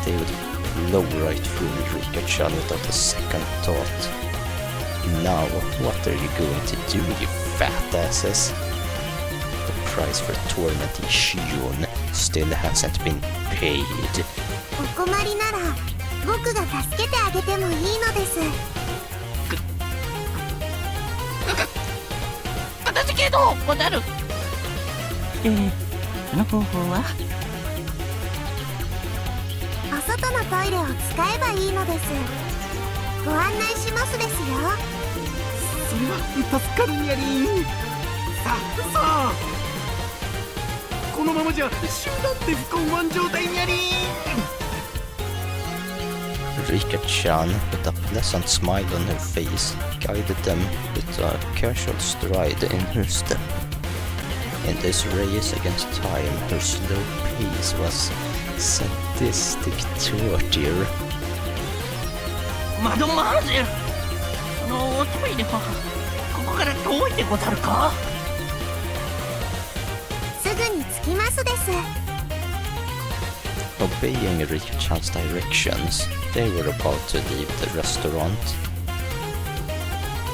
they would blow right through Rika-chan without a second thought. Now, what are you going to do, you fat asses? The price for tormenting Shion still hasn't been paid. お困りなら僕が助けてあげてもいいのです。片付けどうござる。その方法はお外のトイレを使えばいいのです。ご案内しますですよ。それは助かるにゃりんさあこのままじゃ集団って不幸満状態にゃりん Rika-chan, with a pleasant smile on her face, guided them with a casual stride in her step. In this race against time, her slow pace was Sadistic torture. マドモアゼル、そのおトイレはここから遠いでござるか？すぐに着きますです。 Obeying Rikchan's directions, they were about to leave the restaurant.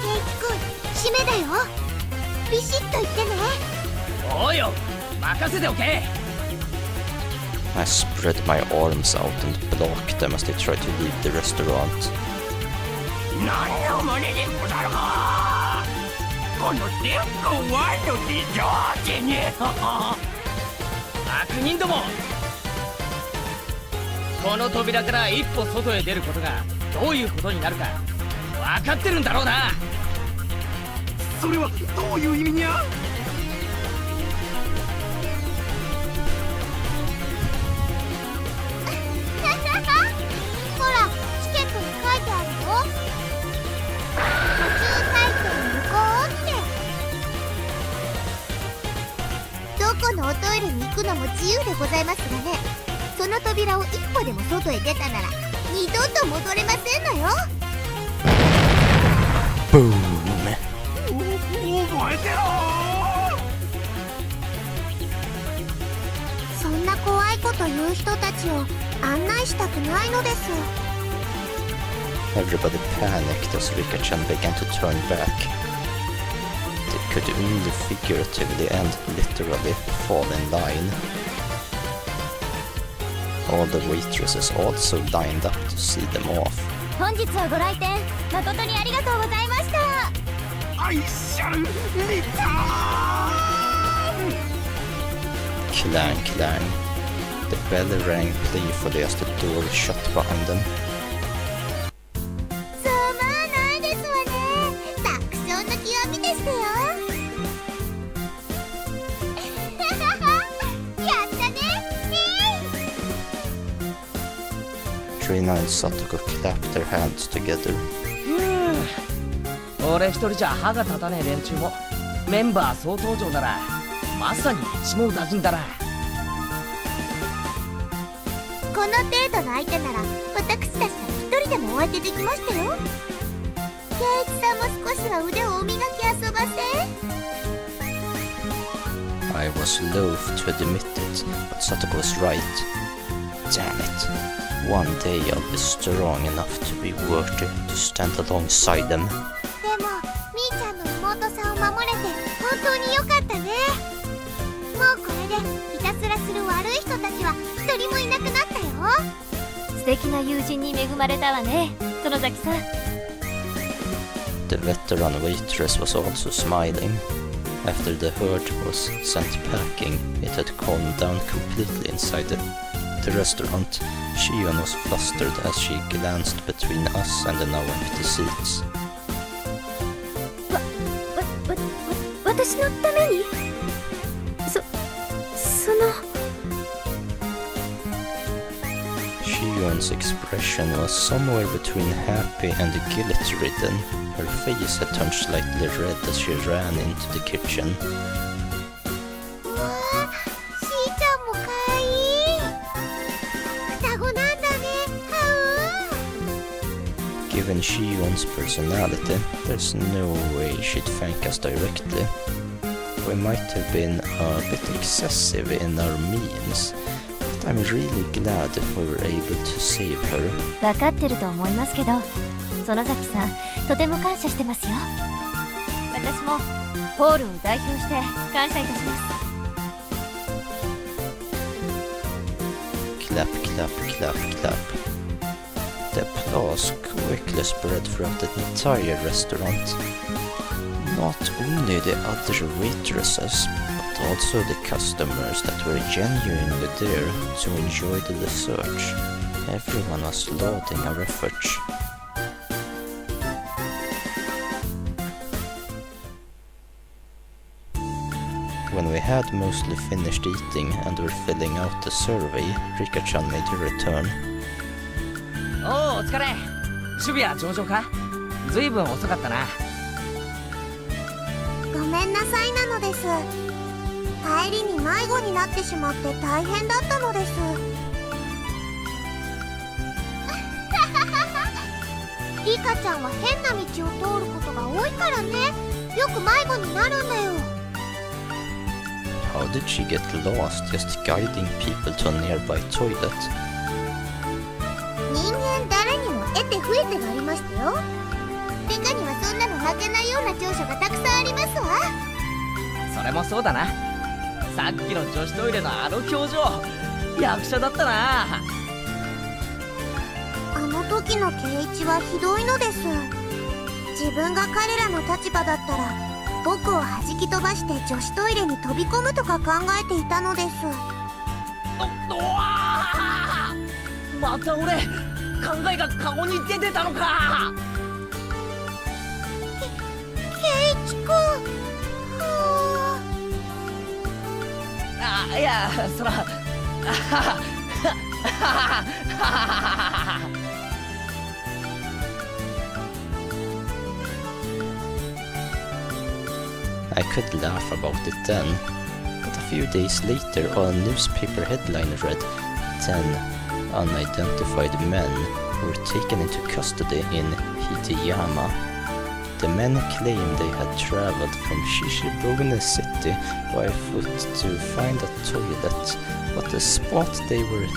ケイキくん、締めだよ。ビシッと言ってね。おうよ、任せておけ。 I spread my arms out and blocked them as they tried to leave the restaurant. 何の胸でござるか。このでっかワイドで上手に悪人ども、この扉から一歩外へ出ることがどういうことになるか分かってるんだろうな。それはどういう意味にゃ？ほら、チケットに書いてあるよ。途中退店無効って。どこのおトイレに行くのも自由でございますがね、その扉を一歩でも外へ出たなら二度と戻れませんのよ。 Boom! 覚えてろ。そんな怖いこと言う人たちを案内したくないのです。 Everybody panicked as Rikchan began to turn back. They could only figuratively and literally fall in line. All the waitresses also lined up to see them off. 本日はご来店誠にありがとうございました。I shall return! Clang, clang. The bell rang playfully as the door shut behind them. そうまあないですわね。爆笑の極みでしたよ。やったね。Trina and Satoko clapped their hands together. 俺一人じゃ歯が立たねえ連中もメンバー総登場ならまさに一網打尽だな。この程度の相手なら私たちは一人でもお相手できましたよ。圭一さんも少しは腕をお磨き遊ばせ。 I was loath to admit it, but Satoko was right. Damn it. One day I'll be strong enough to be worthy to stand alongside them. でもみーちゃんの妹さんを守れて本当に良かったね。もうこれでいたずらする悪い人たちは一人もいなくなったよ。素敵な友人に恵まれたわね、園崎さん。 The veteran waitress was also smiling. After the herd was sent packing, it had calmed down completely inside the restaurant. Shion was flustered as she glanced between us and the now empty seats. 私のためにその Shion's expression was somewhere between happy and guilt-ridden. Her face had turned slightly red as she ran into the kitchen. うわあ、しーちゃんもかわいい。双子なんだね。はう。 Given Shion's personality, there's no way she'd thank us directly. We might have been a bit excessive in our means, but I'm really glad that we were able to save her. 分かってると思いますけど、園崎さんとても感謝してますよ。私もポールを代表して感謝いたします。 Clap, clap, clap, clap. The applause quickly spread throughout the entire restaurant. Not only the other waitresses, but also the customers that were genuinely there to enjoy the dessert. Everyone was lauding our efforts. When we had mostly finished eating and were filling out the survey, Rika-chan made her return. おう、お疲れ。守備は上々か？ずいぶん遅かったな。ごめんなさいなのです。帰りに迷子になってしまって大変だったのです。リカちゃんは変な道を通ることが多いからね。よく迷子になるんだよ。 How did she get lost just guiding people to a nearby toilet? 人間誰にも得て増えてがありましたよ。リカにはそんなの負けないような長所がたくさんありますわ。それもそうだな。さっきの女子トイレのあの表情、役者だったな。あの時の圭一はひどいのです。自分が彼らの立場だったら僕を弾き飛ばして女子トイレに飛び込むとか考えていたのです。また俺、考えが顔に出てたのか。圭一くん。あ、いや、そらI could laugh about it then, but a few days later a newspaper headline read 10 unidentified men were taken into custody in Higurashi. The men claimed they had traveled from Shishibune city by foot to find a toilet, but the spot they were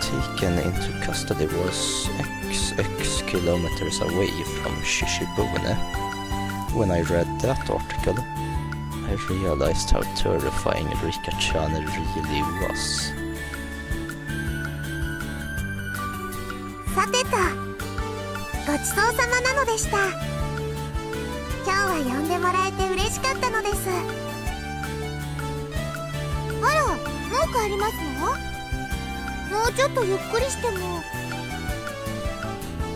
taken into custody was XX kilometers away from Shishibune. When I read that article, I realized how terrifying Rika-chan really was. さてと、ごちそうさまなのでした。今日は呼んでもらえて嬉しかったのです。あら、もう帰りますの？もうちょっとゆっくりしても。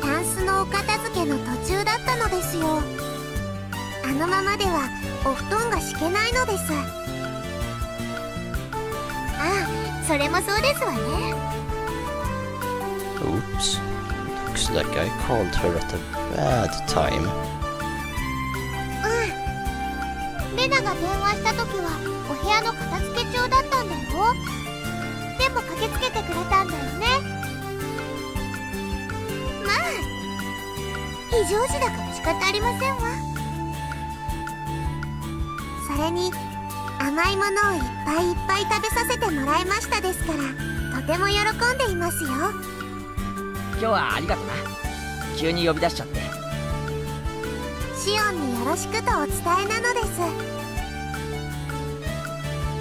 タンスのお片付けの途中だったのですよ。あのままではお布団が敷けないのです。ああ、それもそうですわね。Oops. Looks like I called her at a bad time. レナが電話した時はお部屋の片付け中だったんだよ。でも駆けつけてくれたんだよね。まあ、非常時だから仕方ありませんわ。それに甘いものをいっぱいいっぱい食べさせてもらいましたですから、とても喜んでいますよ。今日はありがとな。急に呼び出しちゃって。シオンによろしくとお伝えなのです。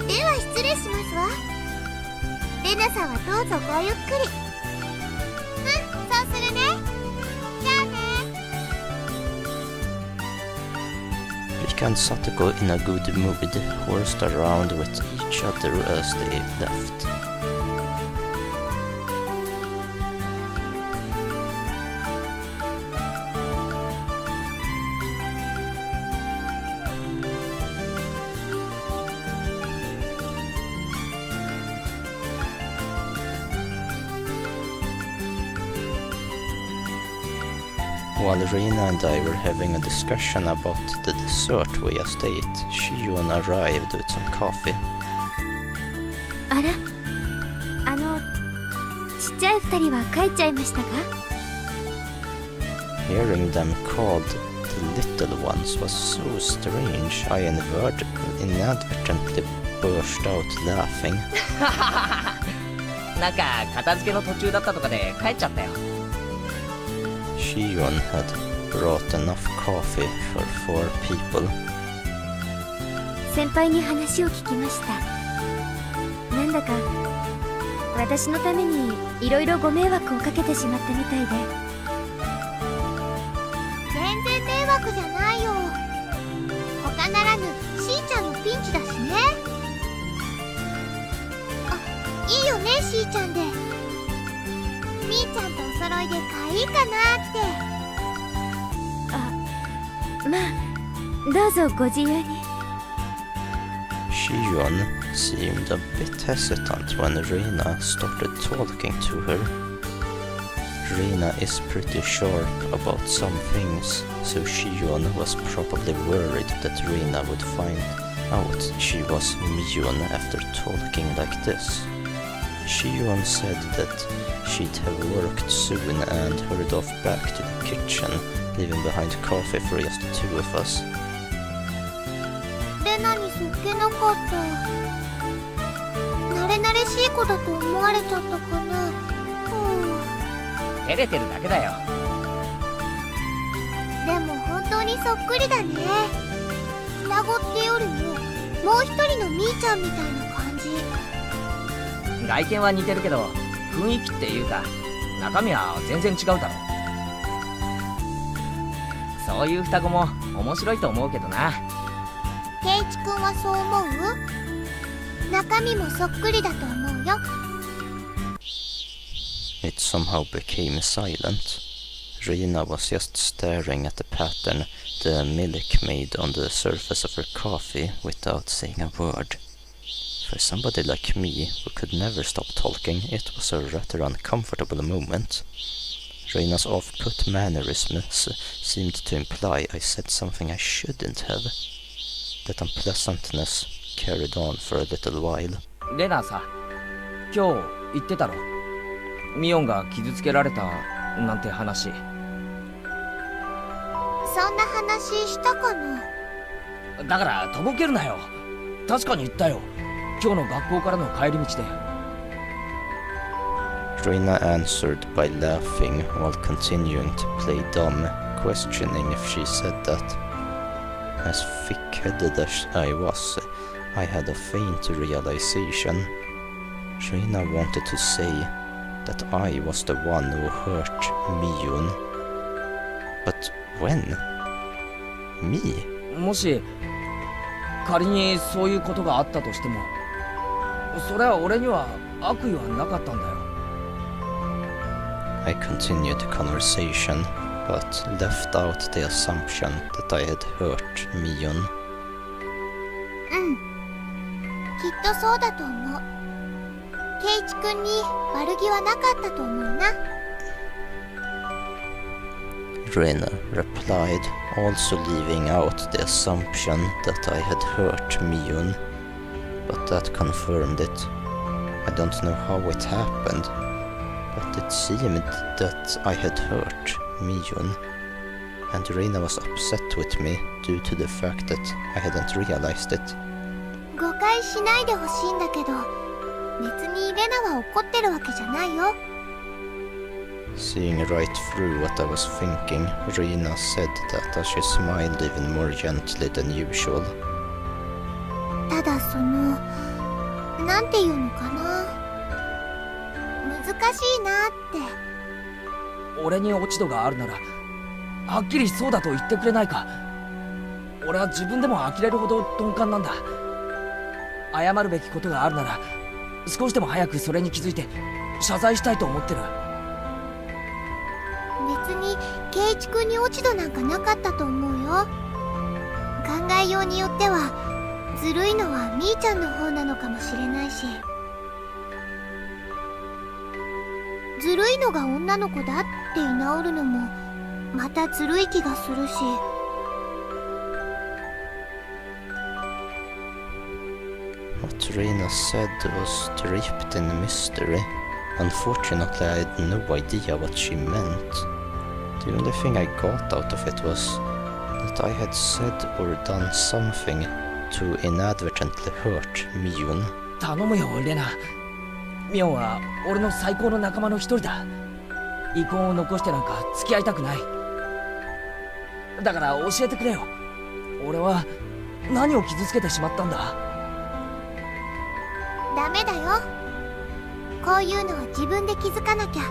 では失礼しますわ。レナさんはどうぞごゆっくり。そうするね。じゃあね。Rika and Satoko, in a good mood, horsed around with each other as they left. While Rina and I were having a discussion about the dessert we just ate, Shion arrived with some coffee. あら、ちっちゃい二人は帰っちゃいましたか？ Hearing them called the little ones was so strange, I inadvertently burst out laughing. なんか片付けの途中だったとかで帰っちゃったよ。Shion had brought enough coffee for 4 people. 先輩に話を聞きました。なんだか私のためにいろいろご迷惑をかけてしまったみたいで。全然迷惑じゃないよ。他ならぬしーちゃんのピンチだしね。あ、いいよね、しーちゃんで。みーちゃんとお揃いで可愛いかなって。まあ、どうぞご自由に。Shion seemed a bit hesitant when Rina started talking to her. Rina is pretty sharp about some things, so Shion was probably worried that Rina would find out she was Mion after talking like this. Shion said that she'd have worked soon and hurried off back to the kitchen, leaving behind coffee for just the two of us. レナにそっけなかった。慣れ慣れしい子だと思われちゃったかな。照れてるだけだよ。でも本当にそっくりだね。双子ってよりももう一人のみーちゃんみたいな感じ。外見は似てるけど雰囲気っていうか中身は全然違うだろ。そういう双子も面白いと思うけどな。ケイチ君はそう思う？中身もそっくりだと思うよ。It somehow became silent. Rina was just staring at the pattern the milk made on the surface of her coffee without saying a word. For somebody like me, who could never stop talking, it was a rather uncomfortable moment. Rina's off-put mannerisms seemed to imply I said something I shouldn't have. That unpleasantness carried on for a little while. レナさ、今日言ってたろ。ミオンが傷つけられたなんて話。そんな話したかな。だからとぼけるなよ。確かに言ったよ。今日の学校からの帰り道で。Rina answered by laughing while continuing to play dumb, questioning if she said that. As thick-headed as I was, I had a faint realization. Rina wanted to say that I was the one who hurt Miyun. But when? Me? もし仮にそういうことがあったとしても、それは俺には悪意はなかったんだよ。I continued the conversation, but left out the assumption that I had hurt Miyun. きっとそうだと思う。ケイチ君に悪気はなかったと思うな。Rina replied, also leaving out the assumption that I had hurt Miyun, but that confirmed it. I don't know how it happened, but it seemed that I had hurt Miyun, and Rina was upset with me due to the fact that I hadn't realized it. 誤解しないでほしいんだけど、別にレナは怒ってるわけじゃないよ。Seeing right through what I was thinking, Rina said that as she smiled even more gently than usual. ただなんていうのかな。難しいなって。俺に落ち度があるならはっきりそうだと言ってくれないか。俺は自分でも呆れるほど鈍感なんだ。謝るべきことがあるなら少しでも早くそれに気づいて謝罪したいと思ってる。別にケイチ君に落ち度なんかなかったと思うよ。考えようによってはずるいのはみーちゃんの方なのかもしれないし、ずるいのが女の子だって言い直るのもまたずるい気がするし。What Rina said was draped in mystery. Unfortunately, I had no idea what she meant. The only thing I got out of it was that I had said or done something to inadvertently hurt Miyun. 頼むよレナ。ミオンは俺の最高の仲間の一人だ。遺恨を残してなんか付き合いたくない。だから教えてくれよ。俺は何を傷つけてしまったんだ。ダメだよ。こういうのは自分で気づかなきゃ。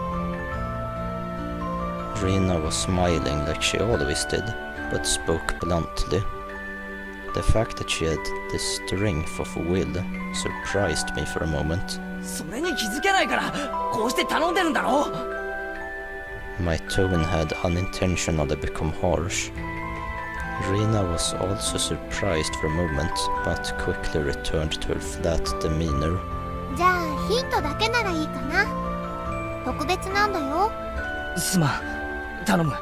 Rina was smiling like she always did, but spoke bluntly. The fact that she had the strength of will surprised me for a moment. それに気づけないからこうして頼んでるんだろ。My tone had unintentionally become harsh. Rina was also surprised for a moment, but quickly returned to her flat demeanor. じゃあヒントだけならいいかな。特別なんだよ。すまん、頼む。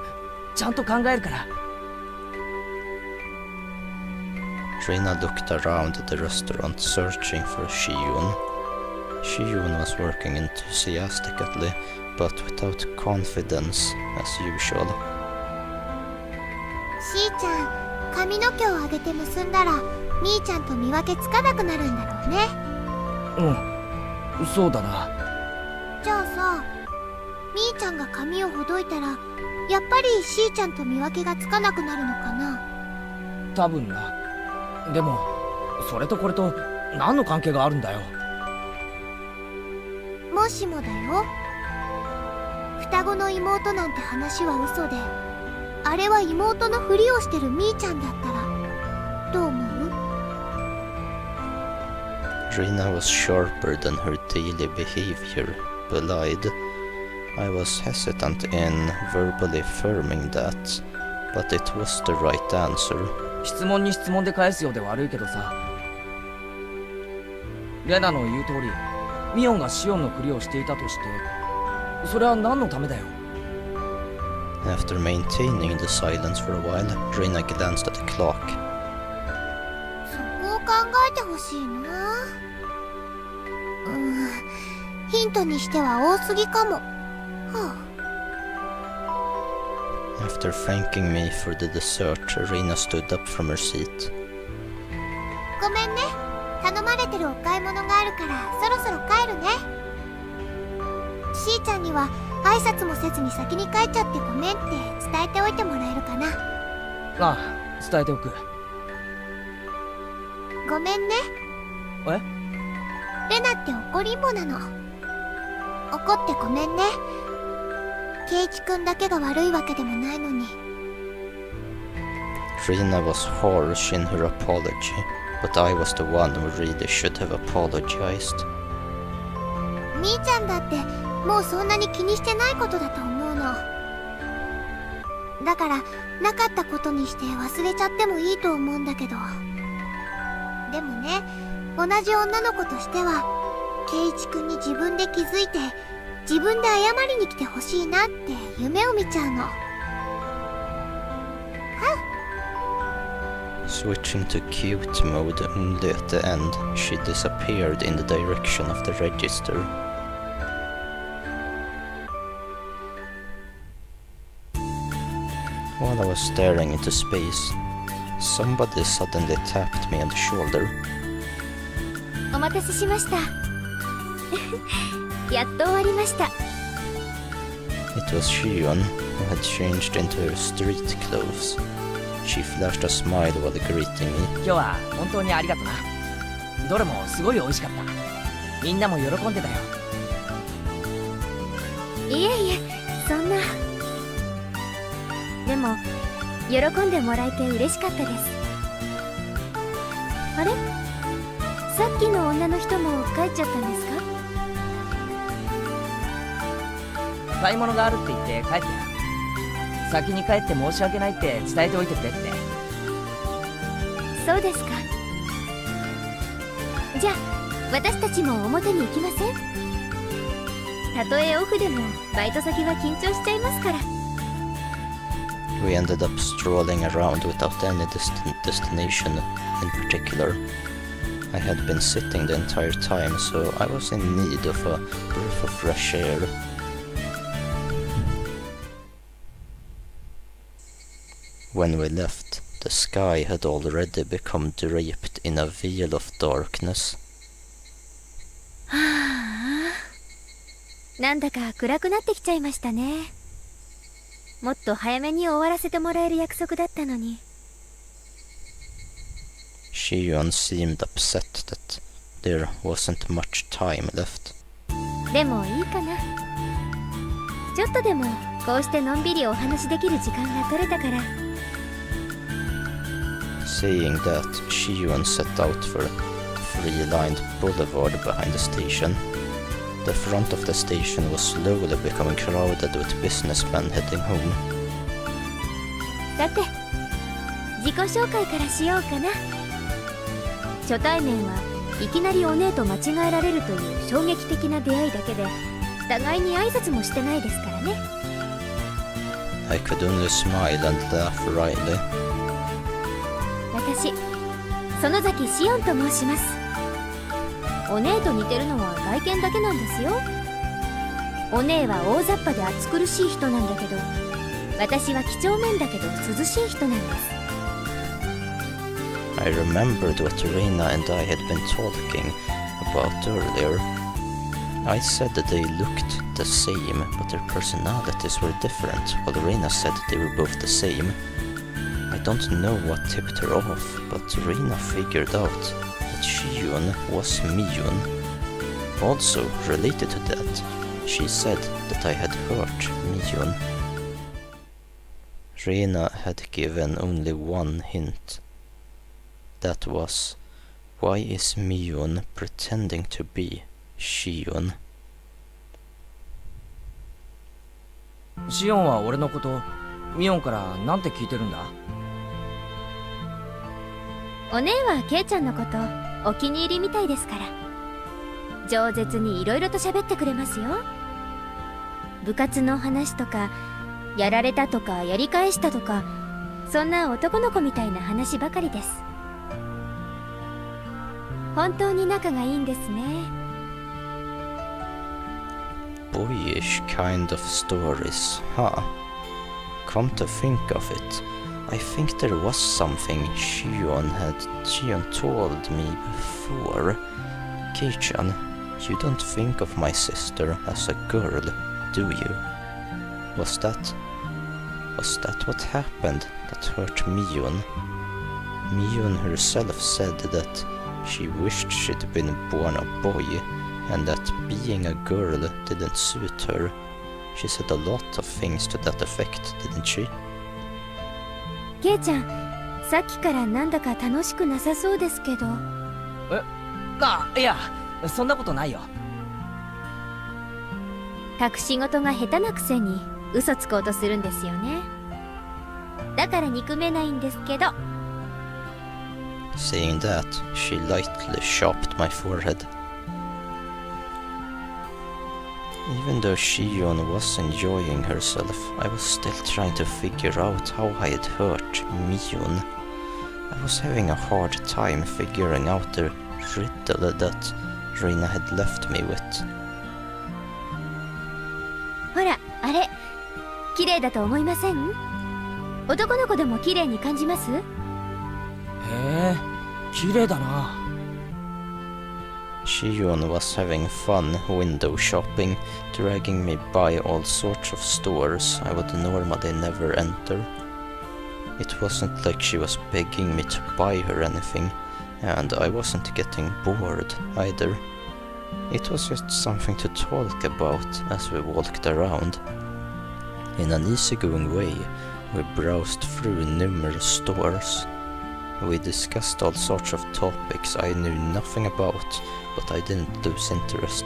ちゃんと考えるから。Rina looked around the restaurant searching for Shiyun. Shiyun was working enthusiastically, but without confidence, as usual. しーちゃん、髪の毛を上げて結んだらみーちゃんと見分けつかなくなるんだろうね。うん、そうだな。じゃあさ、みーちゃんが髪をほどいたらやっぱりしーちゃんと見分けがつかなくなるのかな。多分な。でもそれとこれと何の関係があるんだよ。もしもだよ、双子の妹なんて話は嘘で、あれは妹のふりをしてるみーちゃんだったらどう思う？ Rina was sharper than her daily behavior belied. I was hesitant in verbally affirming that, but it was the right answer. 質問に質問で返すようで悪いけどさ、レナの言う通りミオンがシオンのふりをしていたとして、それは何のためだよ。 After maintaining the silence for a while, Rina glanced at the clock. そこを考えてほしいな。ヒントにしては多すぎかも。After thanking me for the dessert, Rina stood up from her seat. ごめんね、頼まれてるお買い物があるからそろそろ帰るね。しーちゃんには挨拶もせずに先に帰っちゃってごめんって伝えておいてもらえるかな。ああ、伝えておく。ごめんね。え？レナって怒りんぼなの。怒ってごめんね。ケイチくんだけが悪いわけでもないのに。 Rina was harsh in her apology, but I was the one who really should have apologized. みーちゃんだってもうそんなに気にしてないことだと思うの。だからなかったことにして忘れちゃってもいいと思うんだけど。でもね、同じ女の子としてはケイチくんに自分で気づいて自分で謝りに来てほしいなって夢を見ちゃうの。Switching to cute mode only at the end, she disappeared in the direction of the register. While I was staring into space, somebody suddenly tapped me on the shoulder. お待たせしました。やっと終わりました。It was Shion, who had changed into her street clothes. She flashed a smile while greeting me. 今日は本当にありがとな。どれもすごい美味しかった。みんなも喜んでたよ。いえいえ、そんな。でも喜んでもらえて嬉しかったです。あれ、さっきの女の人も帰っちゃったんですか？買い物があるって言って帰ったよ。先に帰って申し訳ないって伝えておいてくれって。そうですか。じゃあ私たちも表に行きません？たとえオフでもバイト先は緊張しちゃいますから。 We ended up strolling around without any destination in particular. I had been sitting the entire time, so I was in need of a breath of fresh air. When we left, the sky had already become draped in a veil of darkness. はあ、なんだか暗くなってきちゃいましたね。もっと早めに終わらせてもらえる約束だったのに。Shion seemed upset that there wasn't much time left. でもいいかな。ちょっとでもこうしてのんびりお話できる時間が取れたから。Saying that, Shion set out for the three-lined boulevard behind the station. The front of the station was slowly becoming crowded with businessmen heading home. さて、自己紹介からしようかな。初対面はいきなりお姉と間違えられるという衝撃的な出会いだけで、互いに挨拶もしてないですからね。I could only smile and laugh wryly. 私、園崎しおんと申します。お姉と似てるのは外見だけなんですよ。お姉は大雑把で暑苦しい人なんだけど、私は几帳面だけど涼しい人なんです。I remembered what Reina and I had been talking about earlier. I said that they looked the same, but their personalities were different, while Reina said they were both the same. I don't know what tipped her off, but Reina figured out that Shiyun was Miyun. Also, related to that, she said that I had hurt Miyun. Reina had given only one hint. That was, why is Miyun pretending to be Shiyun? シオンは俺のことミオンからなんて聞いてるんだ？お姉はケイちゃんのことお気に入りみたいですから、饒舌にいろいろと喋ってくれますよ。部活の話とか、やられたとかやり返したとか、そんな男の子みたいな話ばかりです。本当に仲がいいんですね。Boyish kind of stories, huh? Come to think of it, I think there was something Shion told me before. Kei-chan, you don't think of my sister as a girl, do you? Was that what happened that hurt Miyun? Miyun herself said that she wished she'd been born a boy, and that being a girl didn't suit her. She said a lot of things to that effect, didn't she? ケイちゃん、さっきからなんだか楽しくなさそうですけど。いや、そんなことないよ。隠し事が下手なくせに嘘つこうとするんですよね。だから憎めないんですけど。Saying that, she lightly chopped my forehead. Even though Shion was enjoying herself, I was still trying to figure out how I had hurt Miyun. I was having a hard time figuring out the riddle that Reina had left me with. ほら、あれ、綺麗だと思いません？男の子でも綺麗に感じます？へえ、綺麗だな。Shion was having fun window shopping, dragging me by all sorts of stores I would normally never enter. It wasn't like she was begging me to buy her anything, and I wasn't getting bored either. It was just something to talk about as we walked around. In an easygoing way, we browsed through numerous stores. We discussed all sorts of topics I knew nothing about, but I didn't lose interest.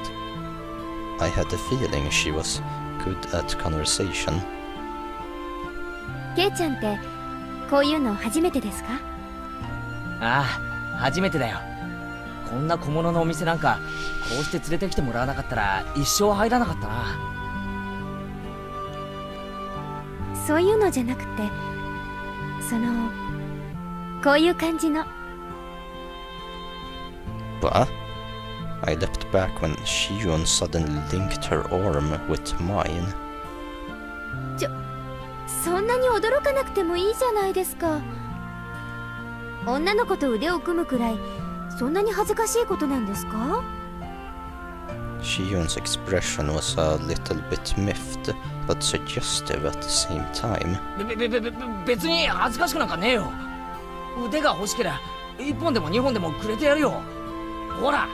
I had the feeling she was good at conversation. ケイちゃんってこういうの初めてですか？ああ、初めてだよ。こんな小物のお店なんかこうして連れてきてもらわなかったら一生入らなかったな。そういうのじゃなくて、こういう感じの。What? I leapt back when Shion suddenly linked her arm with mine. そんなに驚かなくてもいいじゃないですか。女の子と腕を組むくらいそんなに恥ずかしいことなんですか？ Shion's expression was a little bit miffed, but suggestive at the same time. 別に恥ずかしくなんかねえよ。腕が欲しけりゃ1本でも2本でもくれてやるよ。ほら。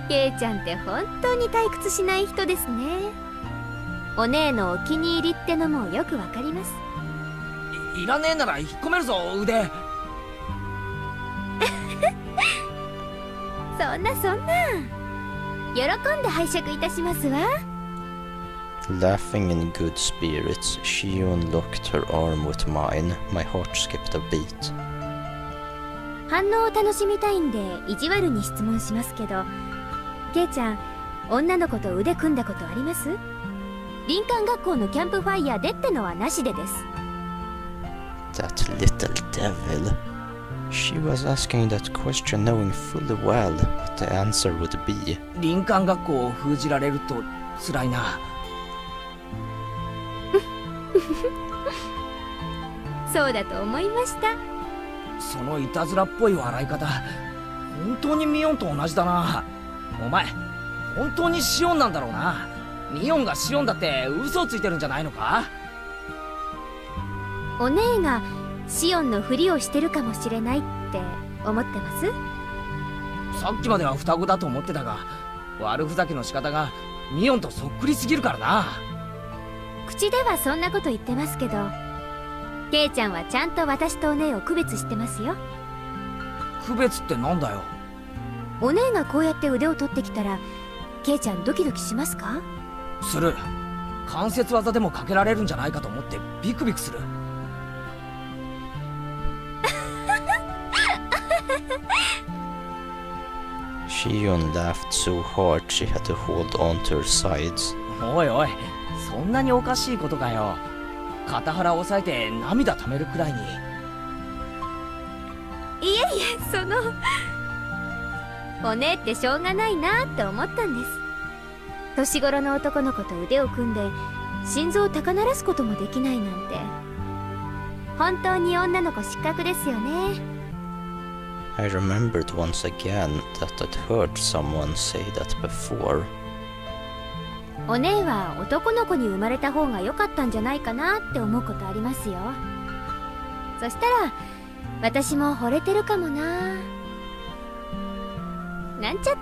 ケイちゃんって本当に退屈しない人ですね。お姉のお気に入りってのもよくわかります。いらねえなら引っ込めるぞ、腕。そんな喜んで拝借いたしますわ。Laughing in good spirits, Shion locked her arm with mine. My heart skipped a beat. 反応を楽しみたいんで意地悪に質問しますけど、ケイちゃん、女の子と腕組んだことあります？林間学校のキャンプファイヤーでってのはなしでです。 That little devil. She was asking that question knowing fully well what the answer would be. 林間学校を封じられると辛いな。そうだと思いました。そのいたずらっぽい笑い方、本当にミオンと同じだな。お前本当にシオンなんだろうな。ミオンがシオンだって嘘をついてるんじゃないのか。お姉がシオンのふりをしてるかもしれないって思ってます？さっきまでは双子だと思ってたが、悪ふざけの仕方がミオンとそっくりすぎるからな。口ではそんなこと言ってますけど、ケイちゃんはちゃんと私とお姉を区別してますよ。区別ってなんだよ。お姉がこうやって腕を取ってきたら、ケイちゃんドキドキしますか？する。関節技でもかけられるんじゃないかと思ってビクビクする。Shion laughed so hard she had to hold on to her sides. おいおい、そんなにおかしいことかよ。肩腹を押さえて涙溜めるくらいに。いえいえ、お姉ってしょうがないなって思ったんです。年頃の男の子と腕を組んで心臓を高鳴らすこともできないなんて、本当に女の子失格ですよね。I remembered once again that I'd heard someone say that before. お姉は男の子に生まれた方が良かったんじゃないかなって思うことありますよ。そしたら私も惚れてるかもな。なんちゃって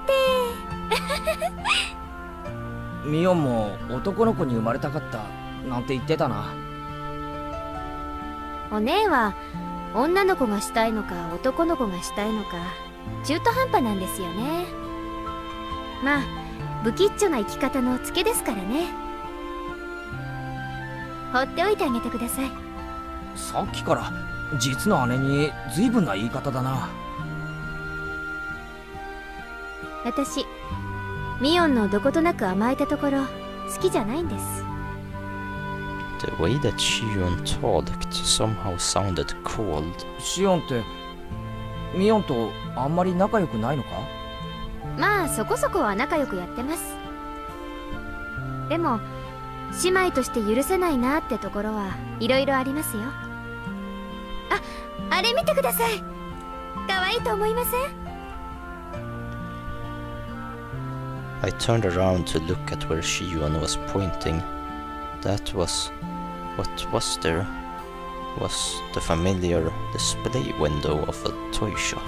ミオンも男の子に生まれたかったなんて言ってたな。お姉は女の子がしたいのか男の子がしたいのか中途半端なんですよね。まあ不吉祥な生き方のツケですからね。放っておいてあげてください。さっきから実の姉に随分な言い方だな。私ミオンのどことなく甘えたところ好きじゃないんです。The way that Shion talked somehow sounded cold. シオンってミオンとあんまり仲良くないのか？まあそこそこは仲良くやってます。でも姉妹として許せないなってところはいろいろありますよ。あれ見てください。可愛いと思いませんI turned around to look at where Shion was pointing. That was... what was there? Was the familiar display window of a toy shop.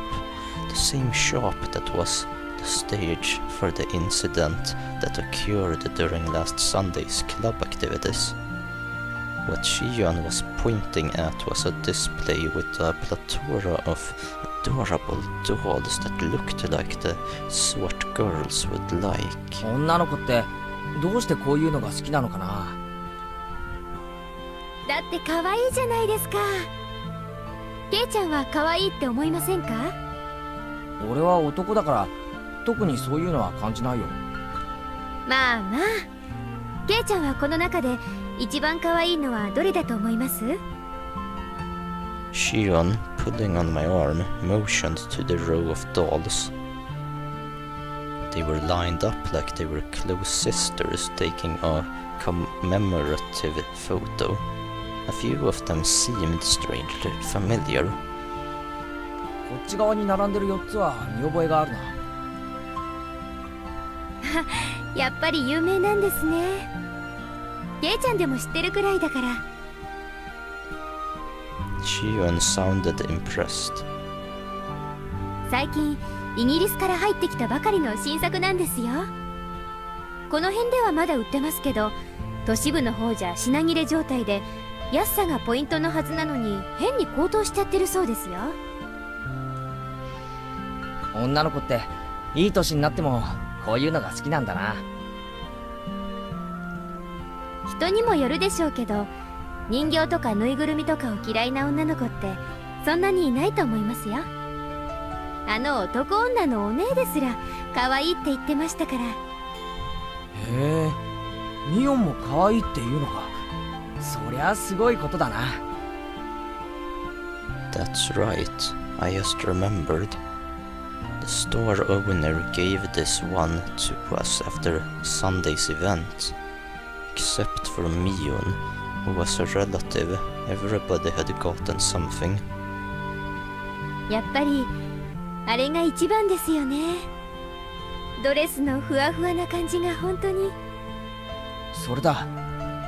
The same shop that was the stage for the incident that occurred during last Sunday's club activities. What Shion was pointing at was a display with a plethora of adorable dolls that looked like the sort girls would like. 女の子ってどうしてこういうのが好きなのかな。だって可愛いじゃないですか。ケイちゃんは可愛いって思いませんか？俺は男だから特にそういうのは感じないよ。まあまあ、ケイちゃんはこの中で一番可愛いのはどれだと思います？ Shion, pulling on my arm, motioned to the row of dolls. They were lined up like they were close sisters taking a commemorative photo. A few of them seemed strangely familiar. こっち側に並んでる4つは見覚えがあるな。やっぱり有名なんですね。ケイちゃんでも知ってるくらいだから。Shion sounded impressed. 最近イギリスから入ってきたばかりの新作なんですよ。この辺ではまだ売ってますけど、都市部の方じゃ品切れ状態で安さがポイントのはずなのに変に高騰しちゃってるそうですよ。女の子っていい年になってもこういうのが好きなんだな。人にもよるでしょうけど、人形とかぬいぐるみとかを嫌いな女の子ってそんなにいないと思いますよ。あの男女のお姉ですら可愛いって言ってましたから。へえ、ミオンも可愛いって言うのか。そりゃすごいことだな。 That's right. I just remembered. The store owner gave this one to us after Sunday's event. Except for Mion, who was a relative, everybody had gotten something. やっぱりあれが一番ですよね。ドレスのふわふわな感じが本当に。それだ、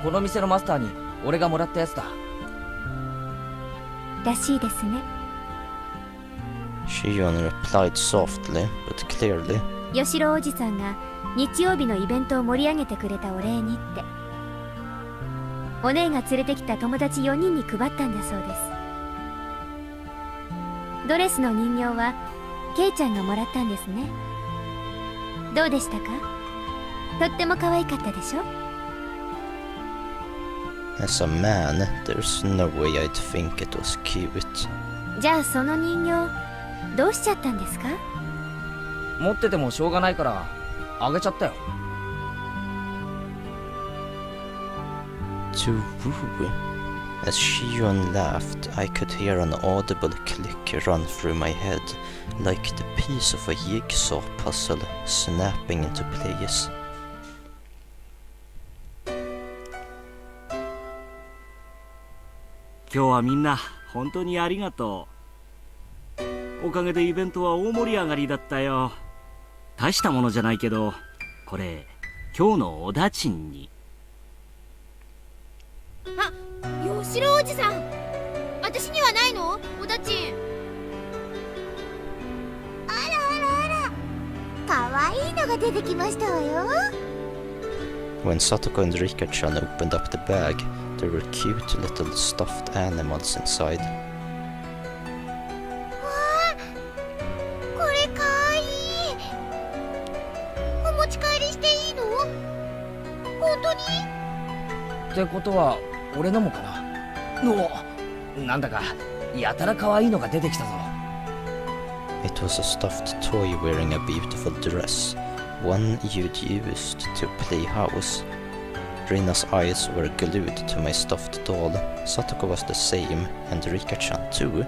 この店のマスターに俺がもらったやつだ。らしいですね。Shion replied softly, but clearly. 吉郎おじさんが日曜日のイベントを盛り上げてくれたお礼にって。お姉が連れてきた友達4人に配ったんだそうです。ドレスの人形はケイちゃんがもらったんですね。どうでしたか？とっても可愛かったでしょ？ As a man, there's no way I'd think it was cute. じゃあその人形どうしちゃったんですか？持っててもしょうがないからあげちゃったよ。To woo. As Shion laughed, I could hear an audible click run through my head, like the piece of a jigsaw puzzle snapping into place. 今日はみんな本当にありがとう。おかげでイベントは大盛り上がりだったよ。大したものじゃないけど、これ今日のおだちんに。あ、吉郎おじさん、私にはないの？おだちん。あらあらあら、かわいいのが出てきましたわよ。 When Satoko and Rika-chan opened up the bag, there were cute little stuffed animals inside. わあ、これかわいい。お持ち帰りしていいの？本当に？ってことは俺のもかな。お、なんだかやたら可愛いのが出てきたぞ。 It was a stuffed toy wearing a beautiful dress, one you'd used to play house. Rina's eyes were glued to my stuffed doll. Satoko was the same, and Rika-chan too.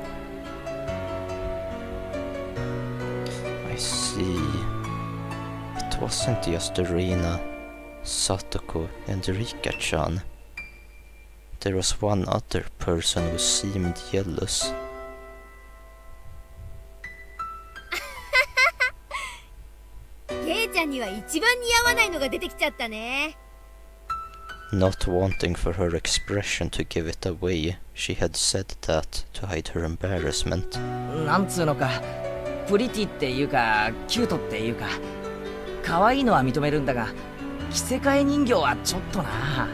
I see. It wasn't just Rina, Satoko, and Rika-chan. There was one other person who seemed jealous. ケイちゃんには一番似合わないのが出てきちゃったね。Not wanting for her expression to give it away, she had said that to hide her embarrassment. なんつうのか、プリティっていうかキュートっていうか、可愛いのは認めるんだが、着せ替え人形はちょっとな。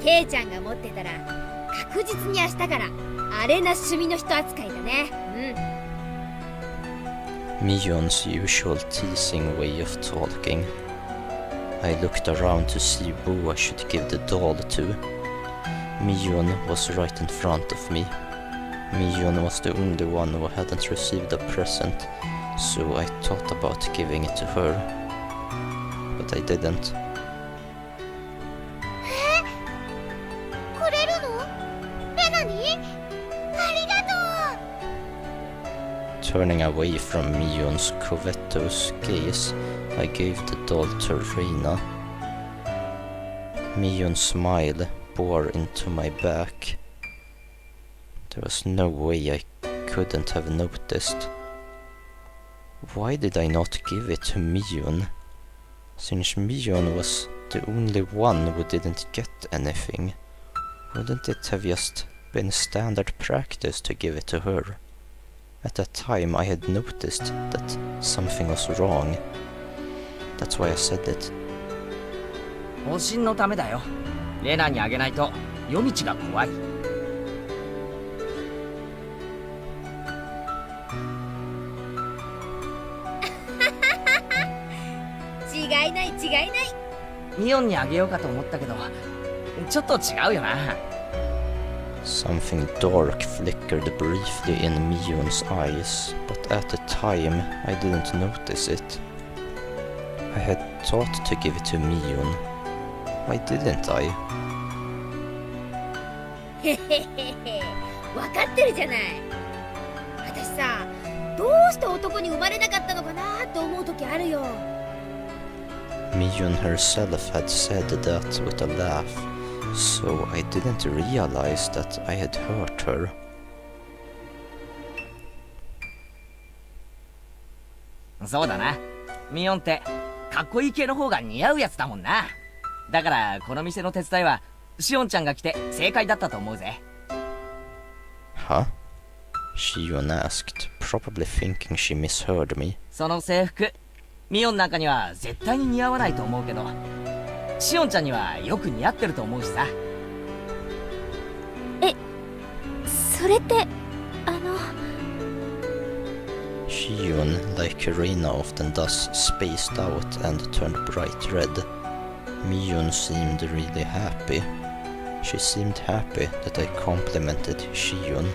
ケイちゃんが持ってたら確実に明日からアレな趣味の人扱いだね。Mion's usual teasing way of talking. I looked around to see who I should give the doll to. Mion was right in front of me. Mion was the only one who hadn't received a present, so I thought about giving it to her. But I didn't. くれるの？レナに？ありがとう。 Turning away from Mion's covetous gaze, I gave the doll to Rina. Mion's smile bore into my back. There was no way I couldn't have noticed. Why did I not give it to Mion? Since Mion was the only one who didn't get anything, wouldn't it have just been standard practice to give it to her? At that time I had noticed that something was wrong. That's why I said it. 保身のためだよ。レナにあげないと夜道が怖い。違いない違いない。ミオンにあげようかと思ったけど、ちょっと違うよな。Something dark flickered briefly in Mion's eyes, but at the time I didn't notice it. I had thought to give it to Mion. Why didn't I? へへへへ。分かってるじゃない。私さ、どうして男に生まれなかったのかなと思う時あるよ。Miyun herself had said that with a laugh, so I didn't realize that I had hurt her. そうだな。ミオンってかっこいい系の方が似合うやつだもんな。だからこの店の手伝いはシオンちゃんが来て正解だったと思うぜ。Huh? Shiyun asked, probably thinking she misheard me. その制服、ミオンなんかには絶対に似合わないと思うけど、シオンちゃんにはよく似合ってると思うしさ。それってShiyun, like Irina often does, spaced out and turned bright red. Miyun seemed really happy. She seemed happy that I complimented Shiyun,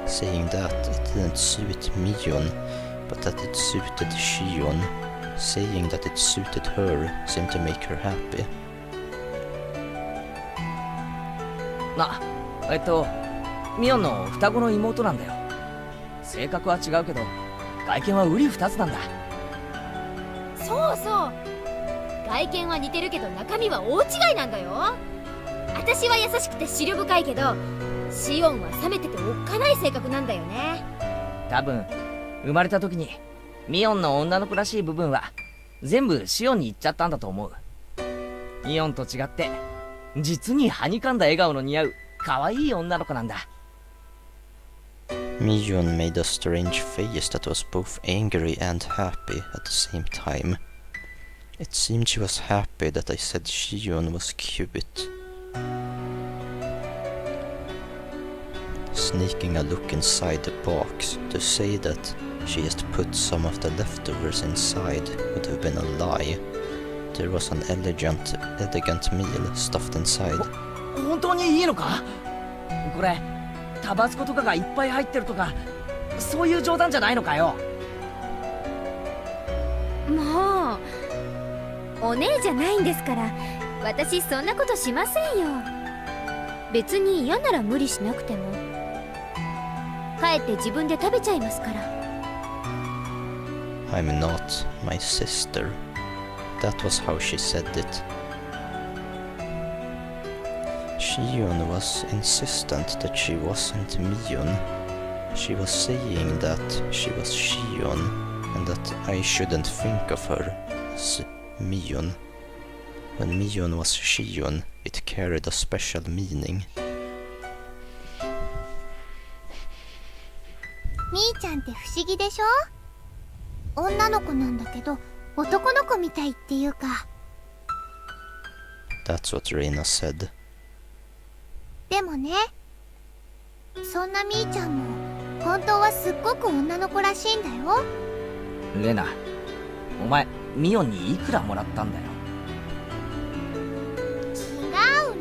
saying that it didn't suit Miyun, but that it suited Shiyun. Saying that it suited her seemed to make her happy. ミオンの双子の妹なんだよ。性格は違うけど外見は瓜二つなんだ。そうそう、外見は似てるけど中身は大違いなんだよ。私は優しくて思慮深いけど、シオンは冷めてておっかない性格なんだよね。多分生まれた時にミオンの女の子らしい部分は全部シオンに行っちゃったんだと思う。ミオンと違って実にはにかんだ笑顔の似合う可愛い女の子なんだ。Miyun made a strange face that was both angry and happy at the same time. It seemed she was happy that I said Shiyun was cute. Sneaking a look inside the box to say that she just put some of the leftovers inside would have been a lie. There was an elegant meal stuffed inside. 本当にいいのか？これタバスコとかがいっぱい入ってるとか、そういう冗談じゃないのかよ。もうお姉じゃないんですから、私そんなことしませんよ。別に嫌なら無理しなくても、帰って自分で食べちゃいますから。 I'm not my sister. That was how she said it. Shiyun was insistent that she wasn't Miyun. She was saying that she was Shiyun and that I shouldn't think of her as Miyun. When Miyun was Shiyun, it carried a special meaning. みーちゃんって不思議でしょ？女の子なんだけど男の子みたいっていうか。 That's what Reina said. でもね、そんなみーちゃんも本当はすっごく女の子らしいんだよ。レナ、お前ミオンにいくらもらったんだよ。違う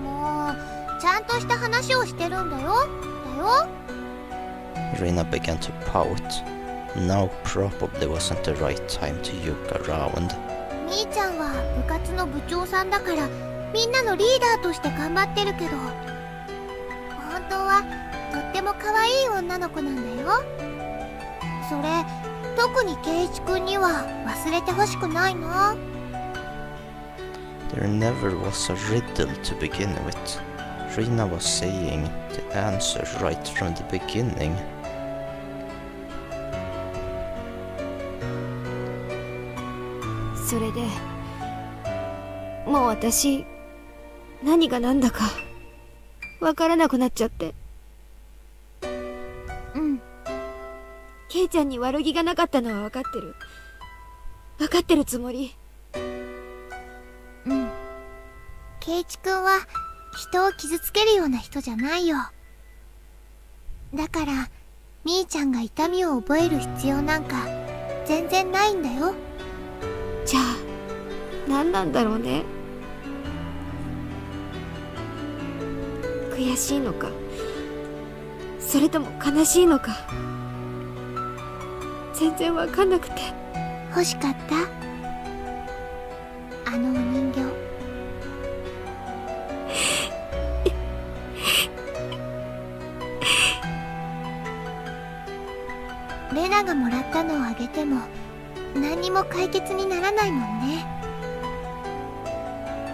の。もうちゃんとした話をしてるんだよ。Reina began to pout. Now probably wasn't the right time to look around. みーちゃんは部活の部長さんだからみんなのリーダーとして頑張ってるけど、本当はとっても可愛い女の子なんだよ。それ特に圭一くんには忘れてほしくないな。 There never was a riddle to begin with. Reina was saying the answer right from the beginning. それでもう私何が何だかわからなくなっちゃって。ケイちゃんに悪気がなかったのは分かってるつもり。圭一くんは人を傷つけるような人じゃないよ。だからみーちゃんが痛みを覚える必要なんか全然ないんだよ。じゃあ何なんだろうね。悔しいのか、それとも悲しいのか、全然わかんなくて。欲しかった？あのお人形。れても何にも解決にならないもんね。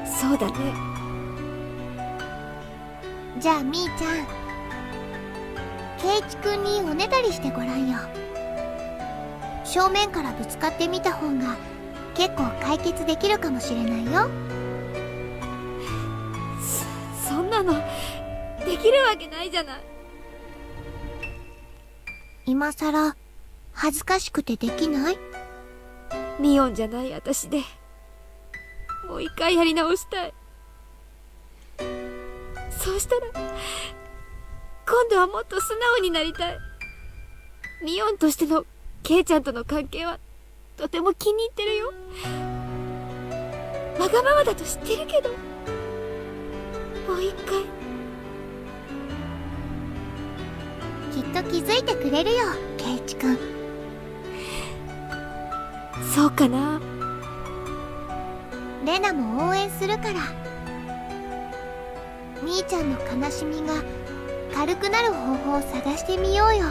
そうだね。じゃあみーちゃん、ケイチくんにおねだりしてごらんよ。正面からぶつかってみた方が結構解決できるかもしれないよ。そんなのできるわけないじゃない。今さら恥ずかしくてできない？ミオンじゃない私でもう一回やり直したい。そうしたら今度はもっと素直になりたい。ミオンとしてのケイちゃんとの関係はとても気に入ってるよ。わがままだと知ってるけど、もう一回。きっと気づいてくれるよ、ケイチくん。そうかな。レナも応援するから。みーちゃんの悲しみが軽くなる方法を探してみようよ。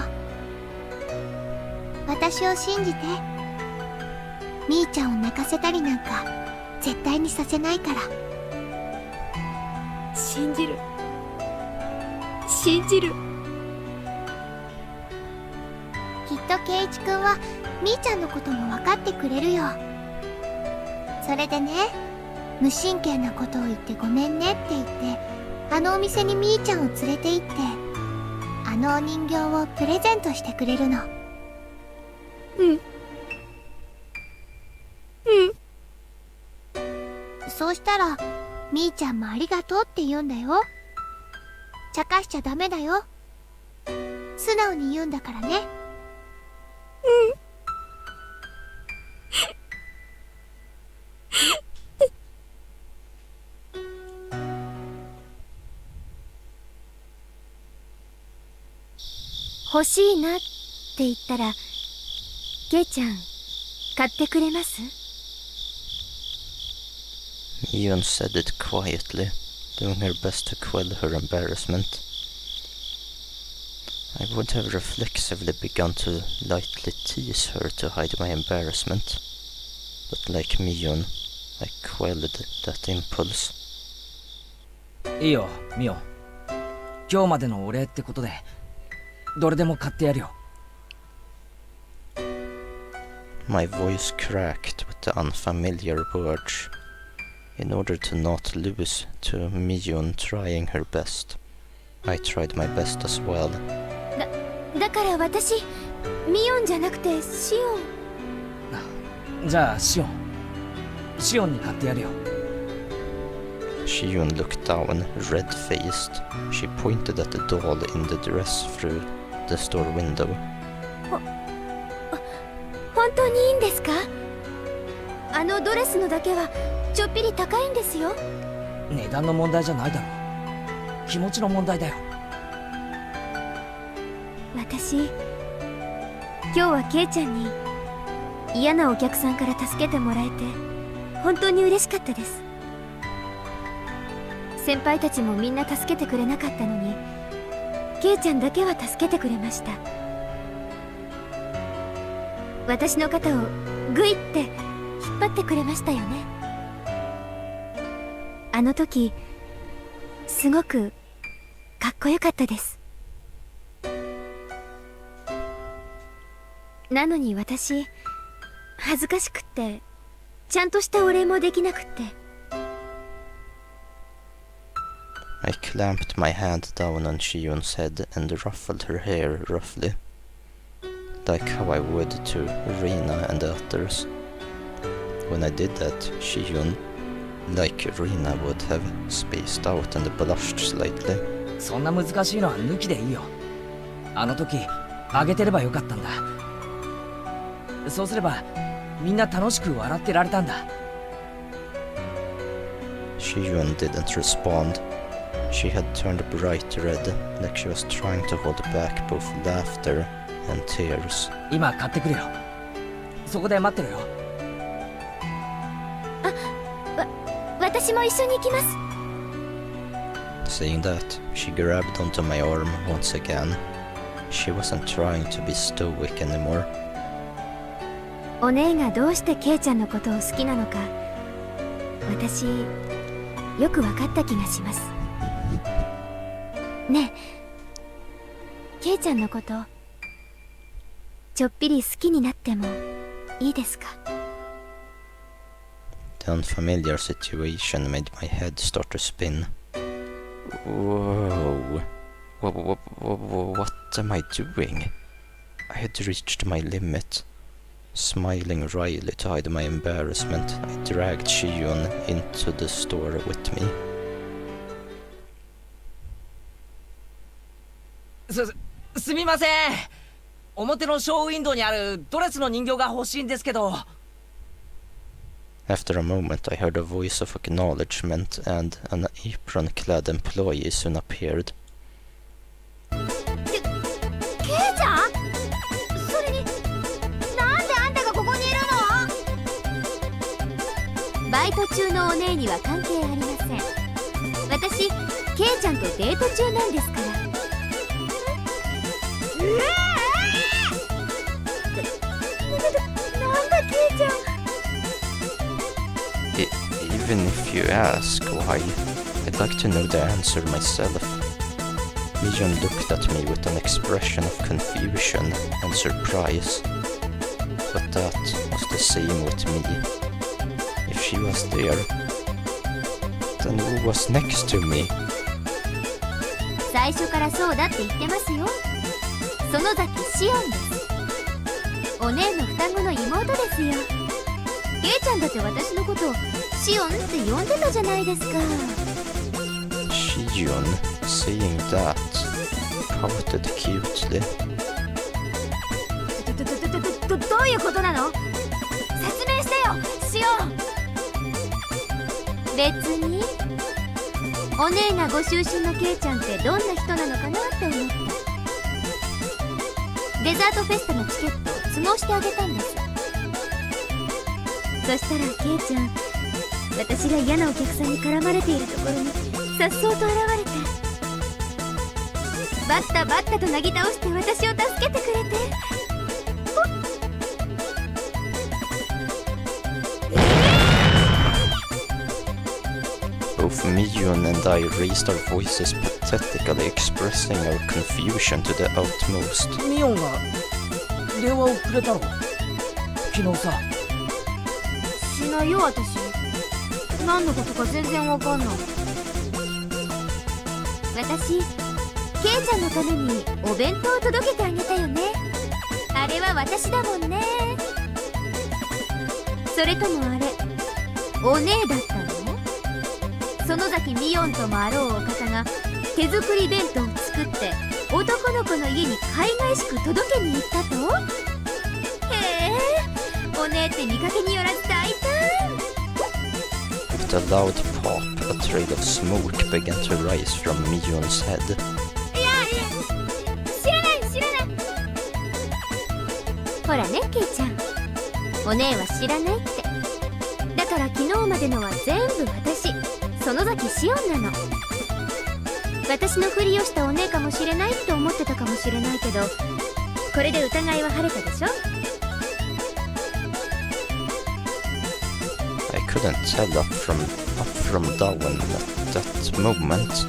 私を信じて。みーちゃんを泣かせたりなんか絶対にさせないから。信じる。信じる。きっとケイチくんはみーちゃんのことも分かってくれるよ。それでね、無神経なことを言ってごめんねって言って、あのお店にみーちゃんを連れて行って、あのお人形をプレゼントしてくれるの。そうしたらみーちゃんもありがとうって言うんだよ。茶化しちゃダメだよ。素直に言うんだからね。欲しいなって言ったらケイちゃん買ってくれます？ Mion said it quietly, doing her best to quell her embarrassment. I would have reflexively begun to lightly tease her to hide my embarrassment, but like Mion, I quelled that impulse. いいよミオ。今日までのお礼ってことでどれでも買ってやるよ。My voice cracked with the unfamiliar words, in order to not lose to Mion trying her best. I tried my best as well. だから私ミオンじゃなくてシオン。じゃあシオン。シオンに買ってやるよ。Shion looked down, red-faced. She pointed at the doll in the dress through the store window. 本当にいいんですか？あのドレスのだけはちょっぴり高いんですよ。値段の問題じゃないだろう。気持ちの問題だよ。私今日はケイちゃんに嫌なお客さんから助けてもらえて本当に嬉しかったです。先輩たちもみんな助けてくれなかったのにケイちゃんだけは助けてくれました。私の肩をグイって引っ張ってくれましたよね。あの時すごくかっこよかったです。なのに私恥ずかしくってちゃんとしたお礼もできなくって。I clamped my hand down on Shion's head and ruffled her hair roughly, like how I would to Rina and the others. When I did that, Shion, like Rina, would have spaced out and blushed slightly. そんな難しいのは抜きでいいよ。あの時あげてればよかったんだ。そうすればみんな楽しく笑ってられたんだ。Shion didn't respond. She had turned bright red, like she was trying to hold back both laughter and tears. 今買ってくるよ。そこで待ってろよ。私も一緒に行きます。 Saying that, she grabbed onto my arm once again. She wasn't trying to be stoic anymore. お姉がどうしてケイちゃんのことを好きなのか私よく分かった気がします。ねえケイちゃんのことちょっぴり好きになってもいいですか？ The unfamiliar situation made my head start to spin. Whoa. What am I doing? I had reached my limit. Smiling wryly to hide my embarrassment, I dragged Shion into the store with me. すみません。表のショーウィンドウにあるドレスの人形が欲しいんですけど。After a moment, I heard a voice of acknowledgement, and an apron-clad employee soon appeared. ケイちゃん？それになんであんたがここにいるの？バイト中のお姉には関係ありません。私ケイちゃんとデート中なんですから。なんだケイちゃん。Even if you ask why, I'd like to know the answer myself. Mion looked at me with an expression of confusion and surprise. But that was the same with me. If she was there, then who was next to me? 最初からそうだって言ってますよ。園崎シオンです。お姉の双子の妹ですよ。ケイちゃんだって私のことをシオンって呼んでたじゃないですか。Shion, saying that, pouted cutely. どういうことなの？説明してよ、シオン。別にお姉がご就寝のケイちゃんってどんな人なのかなって思った。デザートフェスタのチケットを都合してあげたんです。そしたらケイちゃん、私が嫌なお客さんに絡まれているところにさっそうと現れて、バッタバッタとなぎ倒して私を助けてくれて、Both Mion and I raised our voices pathetically, expressing our confusion to the utmost. ミオンが電話をくれたの？昨日さ。しないよ私。何のことか全然わかんない。私ケイちゃんのためにお弁当を届けてあげたよね。あれは私だもんね。それともあれお姉だったの？園崎ミオンともあろうお方が手作り弁当を作って男の子の家に海外しく届けに行ったと？へえ、お姉って見かけによらず大胆。With a loud pop, a trail of smoke began to rise from Mion's head. いや知らない知らない。ほらねケイちゃん、お姉は知らないって。だから昨日までのは全部私、園崎シオンなの。私のふりをしたお姉かもしれないって思ってたかもしれないけど、これで疑いは晴れたでしょ。I couldn't tell up from down at that moment.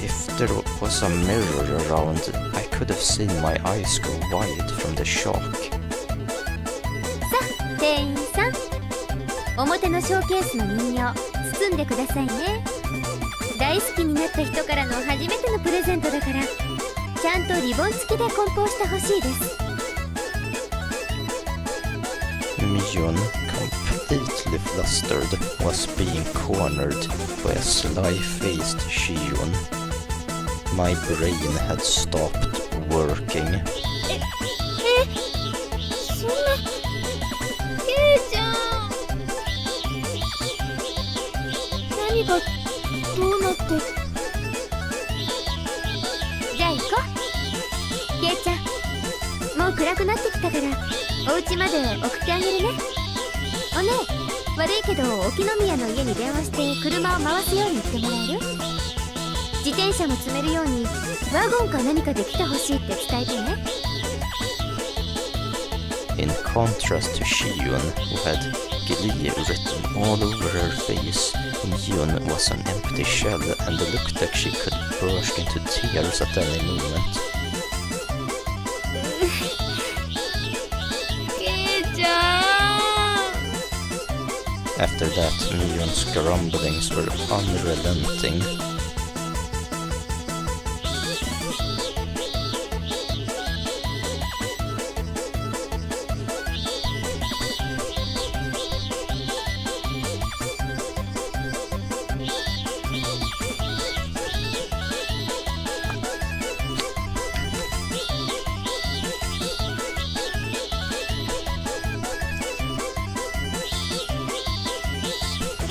If there was a mirror around, I could have seen my eyes go wide from the shock. さあ店員さん、表のショーケースの人形包んでくださいね。大好きになった人からの初めてのプレゼントだから、ちゃんとリボン付きで梱包してほしいです。Mion, completely flustered, was being cornered by a sly-faced Shion. My brain had stopped working. そんなケイちゃん、何がどうなって。じゃあ行こう。ケイちゃん、もう暗くなってきたからお家まで送ってあげるね。おねえ、悪いけど沖宮の家に電話して車を回すように言ってもらえる？自転車も積めるようにワゴンか何かで来てほしいって伝えてね。In contrast to Shion, who had glee written all over her face, Mion was an empty shell and looked like she could burst into tears at any moment. ケイちゃん After that, Mion's grumblings were unrelenting.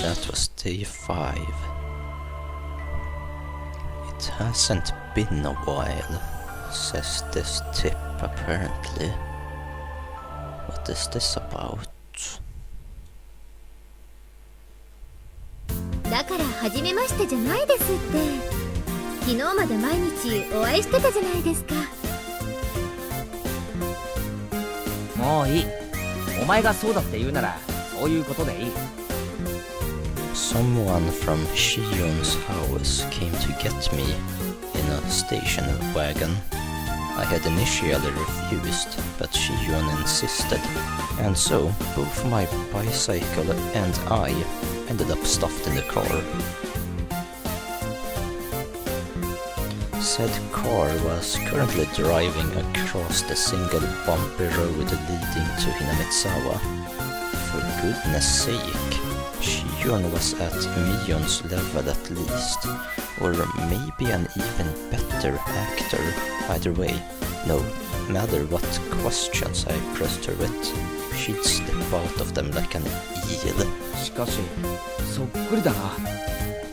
That was day 5. It hasn't been a while, says this tip apparently. What is this about? だから初めましてじゃないですって。昨日まで毎日お会いしてたじゃないですか。もういい。お前がそうだって言うならそういうことでいい。 Someone from Shion's house came to get me in a station wagon. I had initially refused, but Shion insisted, and so both my bicycle and I ended up stuffed in the car. Said car was currently driving across the single bumpy road leading to Hinamitsawa. For goodness sake, Shion was at Mion's level at least, or maybe an even better actor. Either way, no matter what questions I pressed her with, she'd slip out of them like an eel. しかしそっくりだな。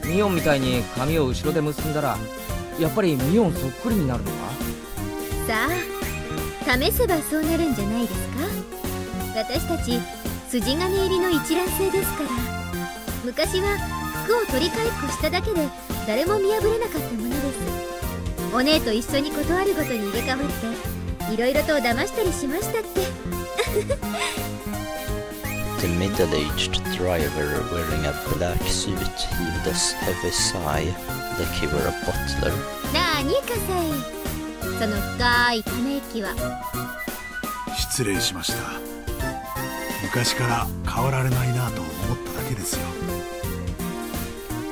ミオンみたいに髪を後ろで結んだらやっぱりミオンそっくりになるのか。さあ試せばそうなるんじゃないですか。私たち筋金入りの一卵性ですから。昔は服を取り替えっこしただけで誰も見破れなかったものです。お姉と一緒に断るごとに入れ替わっていろいろと騙したりしましたって。The middle-aged driver wearing a black suit heaved a heavy sigh, like he were a butler. なあにかさい、その深いため息は。失礼しました。昔から変わられないなと思っただけですよ。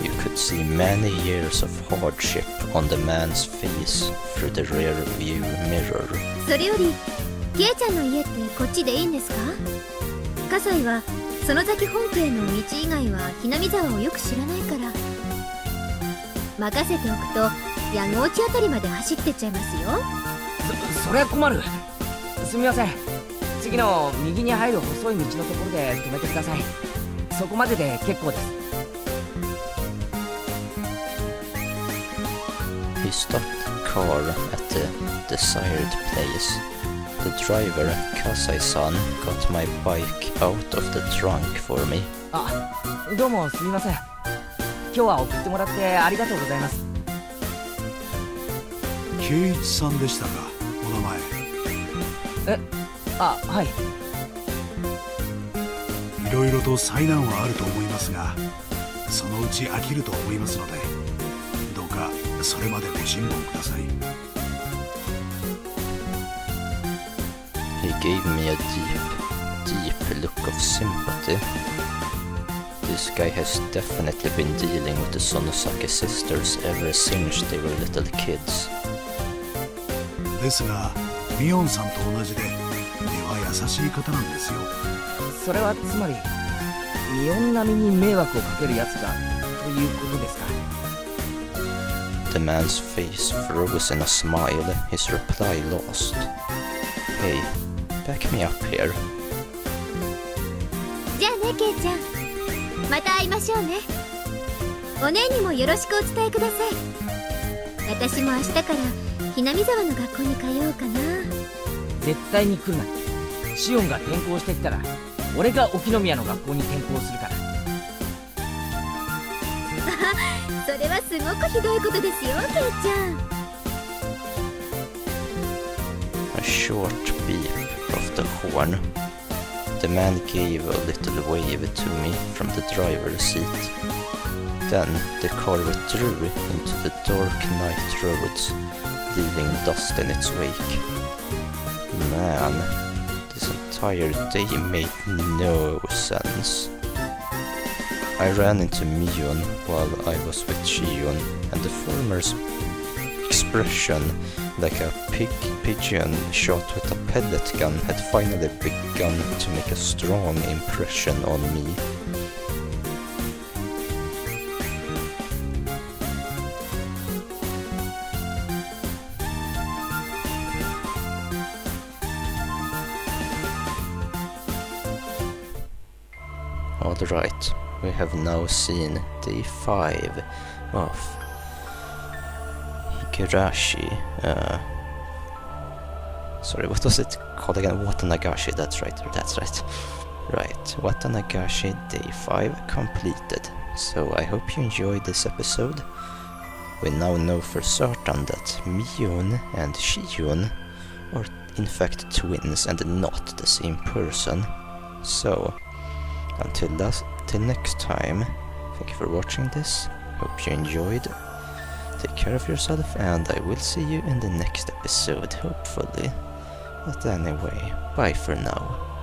You could see many years of hardship on the man's face through the rear view mirror. それよりケイちゃんの家ってこっちでいいんですか。葛西は園崎本家の道以外はひなみ沢をよく知らないから任せておくと矢後内あたりまで走ってっちゃいますよ。それは困る。すみません。次の右に入る細い道のところで止めてください。そこまでで結構です。He stopped the car at the desired place. The driver, Kasai-san, got my bike out of the trunk for me. あ、どうもすみません。今日は送ってもらってありがとうございます。圭一さんでしたか、お名前。え、あ、はい。いろいろと災難はあると思いますが、そのうち飽きると思いますので、どうかそれまでご辛抱ください。He gave me a deep look of sympathy. This guy has definitely been dealing with the Sonosaki sisters ever since they were little kids. ですが、ミオンさんと同じで、根は優しい方なんですよ。それはつまりミオン並みに迷惑をかけるやつだということですか。 The man's face froze in a smile, his reply lost. Hey, back me up here. じゃあねケイちゃん、また会いましょうね。お姉にもよろしくお伝えください。私も明日からひなみ沢の学校に通おうかな。絶対に来るな。シオンが転校してきたら俺が沖宮の学校に転校するから。それはすごくひどいことですよケイちゃん。 A short beep of the horn. The man gave a little wave to me from the driver's seat. Then the car withdrew into the dark night roads, leaving dust in its wake. Man, this entire day made no sense. I ran into Mion while I was with Shion, and the former's expression, like a pigeon shot with a pellet gun, had finally begun to make a strong impression on me. Alright, we have now seen day 5 of Higurashi. Sorry, what was it called again? Watanagashi, that's right. Right, Watanagashi day 5 completed. So I hope you enjoyed this episode. We now know for certain that Mion and Shion are in fact twins and not the same person. So, until next time, thank you for watching this, hope you enjoyed, take care of yourself, and I will see you in the next episode, hopefully. But anyway, bye for now.